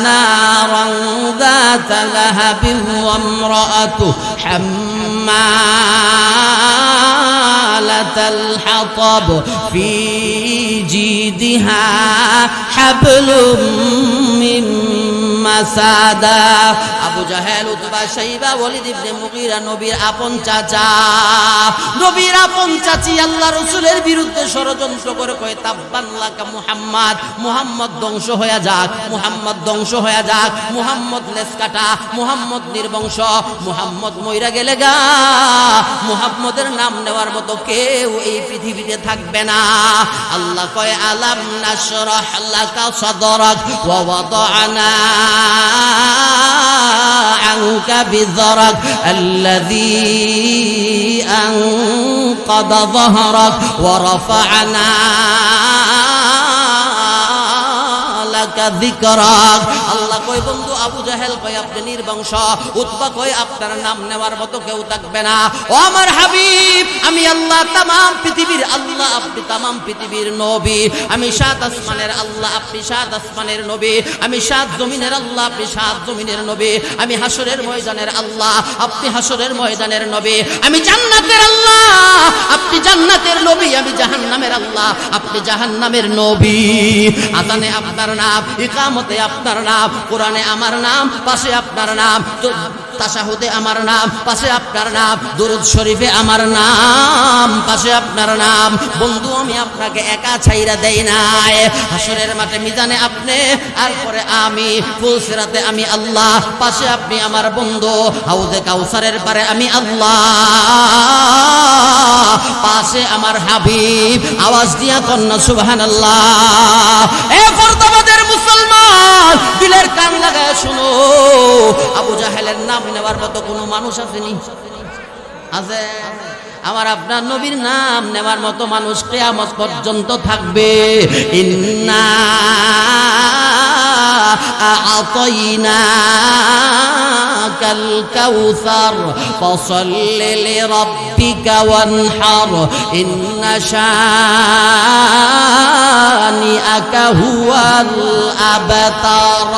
নারান যাতা লাহাবি ওয়া ইমরাআতু হাম্মালাতাল হাতাব ফি জিদিহা হাবলুম মিন মাসাদা। আবু জাহেল, উতবা, শাইবা, ওয়ালিদ ইবনে মুগীরা নবীর আপন চাচা, নবীর আপন চাচি আল্লাহ রাসূলের বিরুদ্ধে ষড়যন্ত্র করে কয়, তাব্বান লাকা মুহাম্মদ, মুহাম্মদ ধ্বংস হয়ে যাক, মুহাম্মদ ধ্বংস হয়ে যাক, মুহাম্মদ লেস কাটা, মুহাম্মদ নির্বংশ, মুহাম্মদ মইরা গেলে গা মুহাম্মদের নাম নেওয়ার মতো কেউ এই পৃথিবীতে থাকবে না। আল্লাহ কয়, আলাম নাশরাহ লাকা সাদরাক ওয়া ওয়াদানা আনকা বিযরাক আল্লাযী আনকাদা যাহরাক ওয়া রাফা'না আল্লাহ কয় বন্ধু আবু জাহেল কয় আপনি নির্বংশ, উতবা কয় আপনার নাম নেওয়ার মতো কেউ থাকবে না। ও আমার হাবিব, আমি আল্লাহ তামাম পৃথিবীর আল্লাহ, আপনি তামাম পৃথিবীর নবী। আমি সাত আসমানের আল্লাহ, আপনি সাত আসমানের নবী। আমি সাত জমিনের আল্লাহ, আপনি সাত জমিনের নবী। আমি হাসরের ময়দানের আল্লাহ, আপনি হাসরের ময়দানের নবী। আমি জান্নাতের আল্লাহ, আপনি জান্নাতের নবী। আমি জাহান্নামের আল্লাহ, আপনি জাহান্নামের নবী। আযানে আপনার নাম, ইকামতে আপনার নাম, কোরআনে আমার নাম, পাশে আপনার নাম, তাশাহুদে আমার নাম, পাশে আপনার নাম, দুরূদ শরীফে আমার নাম, পাশে আপনার নাম। বন্ধু আমি আপনাকে একা ছাইরা দেই নাই। হাসরের মাঠে মিজানে আপনি, আর পরে আমি, ফুলসিরাতে আমি আল্লাহ, পাশে আপনি আমার বন্ধু, হাউজে কাউসারের পারে আমি আল্লাহ, পাশে আমার হাবিব। আওয়াজ দিয়া কন্যা সুবহানাল্লাহ। এ ফরদাবাদের মুসলমান, দিলের কান লাগায় শুনো, আবু জাহেলের নাম নেওয়ার মতো কোনো মানুষ আসেনি? আছে? আমার আপনার নবীর নাম নেওয়ার মতো মানুষ কিয়ামত পর্যন্ত থাকবে। ইন্না আ'তাইনাকাল কাউসার ফাসাল্লি লিরাব্বিকা ওয়ানহার ইন্না শানিআকা হুয়াল আবতার।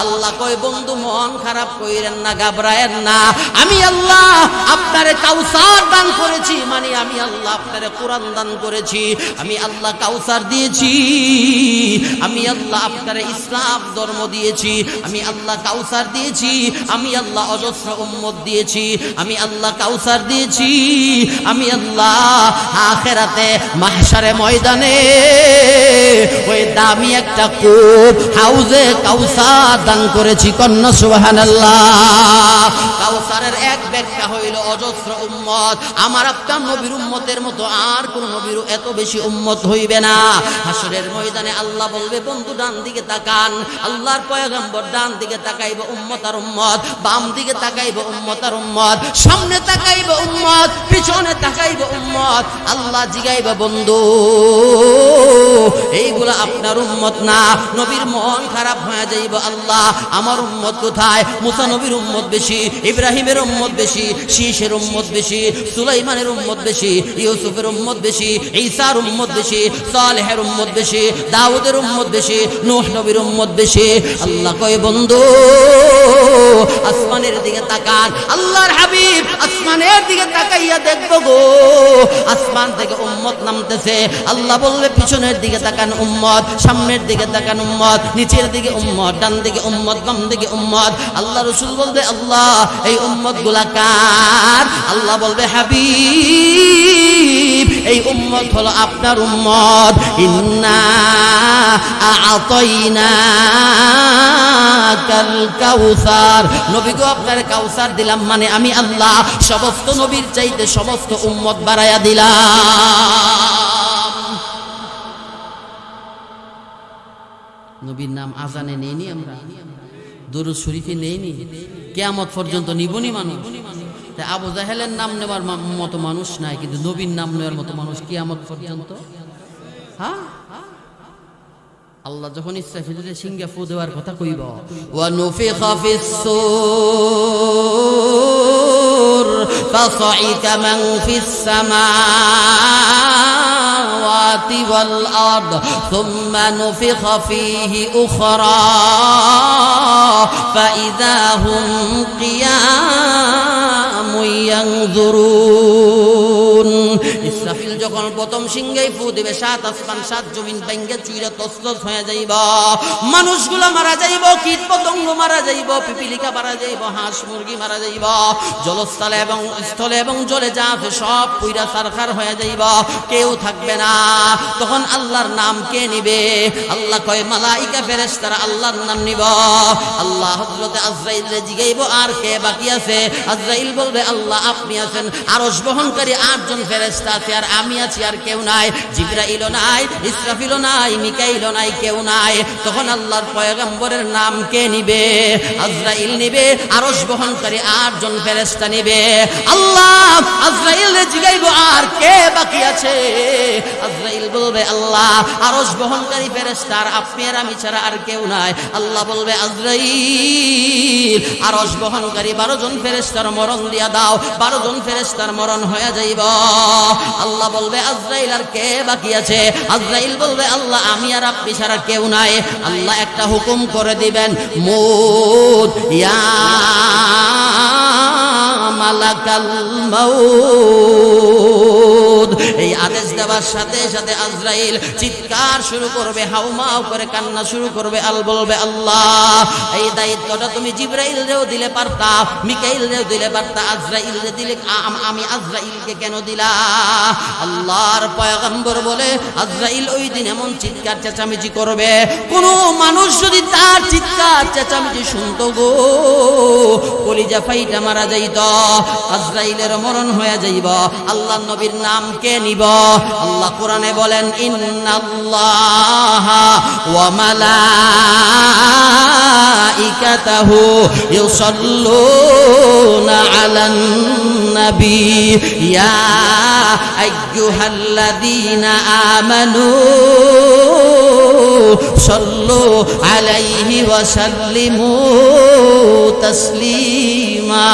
আল্লাহ কয় বন্ধু মন খারাপ কইরেন না, ঘাবড়ায়েন না। আমি আল্লাহ আপনারে কাউসার দান করেছি, মানে আমি আল্লাহ আপনারে কোরআন দান করেছি। আমি আল্লাহ কাউসার দিয়েছি। আমি আল্লাহ আপনারে ইসলাম ধর্ম দিয়েছি। আমি আল্লাহ কাউসার দিয়েছি। আমি আল্লাহ অজস্র উম্মত দিয়েছি। আমি আল্লাহ কাউসার দিয়েছি। আমি আল্লাহ আখিরাতে মাহশারে ময়দানে ওই দামি একটা কূপ, হাউজে কাউসার দান করেছি। কন্যা সুবহানাল্লাহ। কাউসারের এক ব্যাখ্যা হইল অজস্র উম্মত। আমার আপনার নবীর উম্মতের মতো আর কোন নবীর এত বেশি উম্মত হইবে না। হাসরের ময়দানে আল্লাহ বলবে বন্ধু ডান দিকে তাকান। আল্লাহর পয়গম্বর ডান দিকে তাকাইব উম্মত আর উম্মত, বাম দিকে তাকাইব উম্মত আর উম্মত, সামনে তাকাইব উম্মত, পিছনে তাকাইব উম্মত। আল্লাহ জিগাইব বন্ধু এইগুলা আপনার উম্মত না। নবীর মন খারাপ হয়ে যাইব, আল্লাহ আমার উম্মত কোথায়? মুসা নবীর উম্মত বেশি, ইব্রাহিমের উম্মত বেশি, শীষের উম্মত বেশি, সুলাইমানের উম্মত বেশি, ইউসুফের উম্মত বেশি, ঈসার উম্মত বেশি, সালেহের উম্মত বেশি, দাউদের উম্মত বেশি, নূহ নবীর উম্মত বেশি। আল্লাহ কয় বন্ধু আসমানের দিকে তাকান। আল্লাহর হাবিব আসমানের দিকে তাকাইয়া দেখবো গো, আসমান থেকে উম্মত নামতেছে। আল্লাহ বললে পিছনের দিকে তাকান উম্মত, সামনের দিকে তাকান উম্মত, নিচের দিকে উম্মত, ডান দিকে উম্মত, বাম দিকে উম্মত। আল্লাহ রাসূল বলবে আল্লাহ এই উম্মত গুলা কার? আল্লাহ বলবে হাবিব এই উম্মত হলো আপনার উম্মত। ইন্না আ'তাইনাকাল কাউসার। নবী গো আপনার কাউসার দিলাম, মানে আমি আল্লাহ সমস্ত নবীর চাইতে সমস্ত উম্মত বাড়ায়া দিলাম। নবীর নাম আজানে নেইনি, আমরা দুরূদ শরীফে নেইনি, কিয়ামত পর্যন্ত নিবনি মানুষ। তাই আবু জাহেলের নাম নেওয়ার মতো মানুষ নাই, কিন্তু নবীর নাম নেওয়ার মতো মানুষ কিয়ামত পর্যন্ত। হ্যাঁ, আল্লাহ যখন ইসরাফিলের সিংহে ফু দেওয়ার কথা কইব, ওয়া নুফিখা ফিস-সূর ফাসাইকা মান ফিস-সামাওয়াতি ওয়াল আরদ সুম্মা নুফিখা ফীহি উখরা ফাইযা হুম কিয়ামুন ইয়ানজুরুন। ইসরাফিল যখন প্রথম সিংহে ফু দিবে, সাত আসমান সাত জমিন ভেঙে চুইরা তছনছ হয়ে যাইব। মানুষগুলা মারা যাইব, কীট পতঙ্গ মারা যাইব, পিপিলিকা মারা যাইব, হাঁস মুরগি মারা যাইব, জলস্থলে এবং স্থলে এবং জলে যা আছে সব পুইরা সারখার হয়ে যাইব, কেউ থাকবে না। তখন আল্লাহর নাম কে নিবে? আল্লাহ কয় মালাইকা ফেরেশতারা আল্লাহর নাম নিব। আল্লাহ হযরতে আজরাইলকে জিগাইব আর কে বাকি আছে? আজরাইল বলবে আল্লাহ আপনি আছেন। আরশ বহনকারী 8 জন ফেরেশতা আছে আর আমি আছি, আর কেউ নাই, জিবরাইলও নাই, ইসরাফিলও নাই, মিকাইলও নাই, কেউ নাই। তখন আল্লাহর পয়গম্বরের নাম কে নিবে? আজরাইল নিবে, আরশ বহনকারী 8 জন ফেরেশতা নিবে। আল্লাহ আজরাইলকে জিগাইবো, আর কে বাকি আছে? আজরাইল বলবে, আল্লাহ আরশ বহনকারী ফেরেশতা আর আপনি আর আমি ছাড়া আর কেউ নাই। আল্লাহ বলবে, আজরাইল আরশ বহনকারী 12 জন ফেরেশতার মরণ দিয়া দাও। 12 জন ফেরেশতার মরণ হয়ে যাইব। আল্লাহ বলবে, আজরাইল আর কে বাকি আছে? আজরাইল বলবে, আল্লাহ আমি আর আপনি ছাড়া কেউ নাই। আল্লাহ একটা হুকুম করে দিবেন, মুত ইয়া মালাকাল মাউত। এই আদেশ দেওয়ার সাথে সাথে আজরাইল চিৎকার শুরু করবে, হাউমাউ করে কান্না শুরু করবে। আল বলবে, আল্লাহ এই দায়িত্বটা তুমি জিবরাইলরেও দিলে পারতা, মিকাইলরেও দিলে পারতা, আজরাইলরে দিলে আমি আজরাইলকে কেন দিলা? আল্লাহর পয়গম্বর বলে, আজরাইল ওই দিন এমন চিৎকার চেঁচামেচি করবে, কোন মানুষ যদি তার চিৎকার চেঁচামেচি শুনতো গো, কলিজা ফাইটা মারা যাইত, আজরাইলের মরণ হয়ে যাইব। আল্লাহ নবীর নাম কে নিব? আল্লাহ কোরআনে বলেন, ইন্নাল্লাহা ওয়া মালাইকাতাহু ইউসাল্লুনা আলান নবী ইয়া আইয়ুহাল্লাযীনা আমানু সাল্লু আলাইহি ওয়া সাল্লিমু তাসলিমা।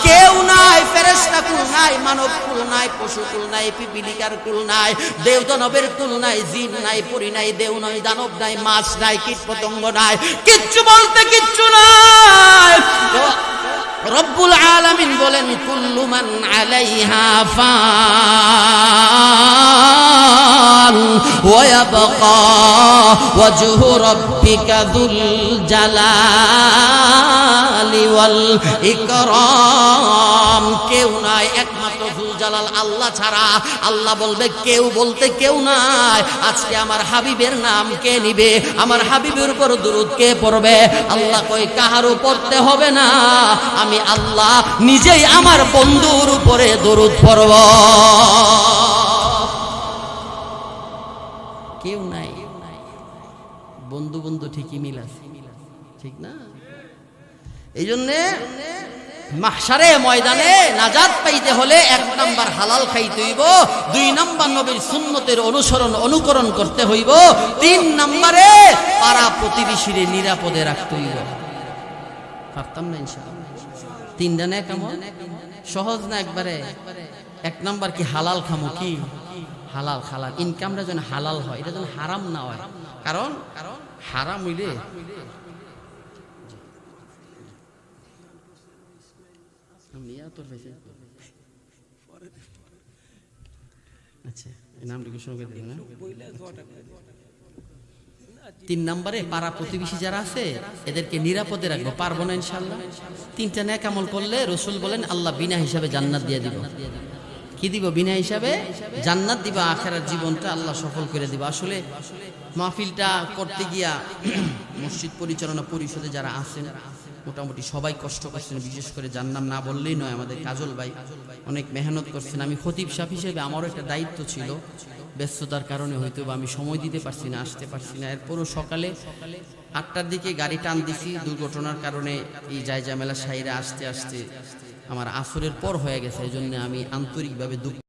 কেউ নাই, ফেরেশতা কুল নাই, মানব কুল নাই, পশু কুল নাই, পিপিলিকার কুল নাই, দেবদানবের কুল নাই, জিন নাই, পরি নাই, দেও নাই, দানব নাই, মাছ নাই, কীট পতঙ্গ নাই, কিচ্ছু বলতে কিচ্ছু নাই। রব্বুল আলামিন বলেন, কুল্লু মান আলাইহা ফান ওয়া ইয়াবকা ওয়াজহু রাব্বিকা যুল জালালি ওয়াল ইকরাম। কেউ নাই একমাত্র যুল জালাল আল্লাহ ছাড়া। আল্লাহ বলবে, কেউ বলতে কেউ নাই। আজকে আমার হাবিবের নাম কে নিবে? আমার হাবিবের উপর দরুদ কে পড়বে? আল্লাহ কই, কাহারও পড়তে হবে না, আমি আল্লাহ নিজেই আমার বন্ধুর উপরে দরুদ পড়ব। কেউ নাই, বন্ধু বন্ধু ঠিকই মিল আছে, ঠিক না? এই জন্যে মাহশারে ময়দানে নাজাত পাইতে হলে 1 নাম্বার হালাল খাইতে হইব, 2 নাম্বার নবীর সুন্নতের অনুকরণ করতে হইব, 3 নাম্বারে পাড়া প্রতিবেশীরে নিরাপদে রাখতে হইব। পারতাম না ইনশাআল্লাহ? 3 জানে কেমন সহজ না একবারে? 1 নাম্বার কি হালাল খামো, কি হালাল হালাল ইনকামটা যেন হালাল হয়, এটা যেন হারাম না হয়। কারণ হারাম হইলে আচ্ছা, নামটা কি শুনে দিলেন না? 3 নম্বরে পাড়া প্রতিবেশী যারা আছে এদেরকে নিরাপদে রাখবো। পারবো না ইনশাআল্লাহ? 3টা নেক আমল করলে রাসূল বলেন, আল্লাহ বিনা হিসাবে জান্নাত দিয়ে দিব। কি দিব? বিনা হিসাবে জান্নাত দিব, আখিরাত জীবনটা আল্লাহ সফল করে দিব। আসলে মাহফিলটা করতে গিয়া মসজিদ পরিচালনা পরিষদে যারা আছেন মোটামুটি সবাই কষ্ট করছেন, বিশেষ করে যার নাম না বললেই নয়, আমাদের কাজল ভাই অনেক মেহনত করছেন। আমি খতিব সাহেব হিসেবে আমারও একটা দায়িত্ব ছিল, ব্যস্ততার কারণে হয়তো আমি সময় দিতে পারছি না, আসতে পারছি না। এরপরও সকালে 8টার দিকে গাড়ি টান দিছি, দুর্ঘটনার কারণে এই জায়জামেলা সাইরা আসতে আসতে আমার আসরের পর হয়ে গেছে। এই জন্য আমি আন্তরিকভাবে দুঃখ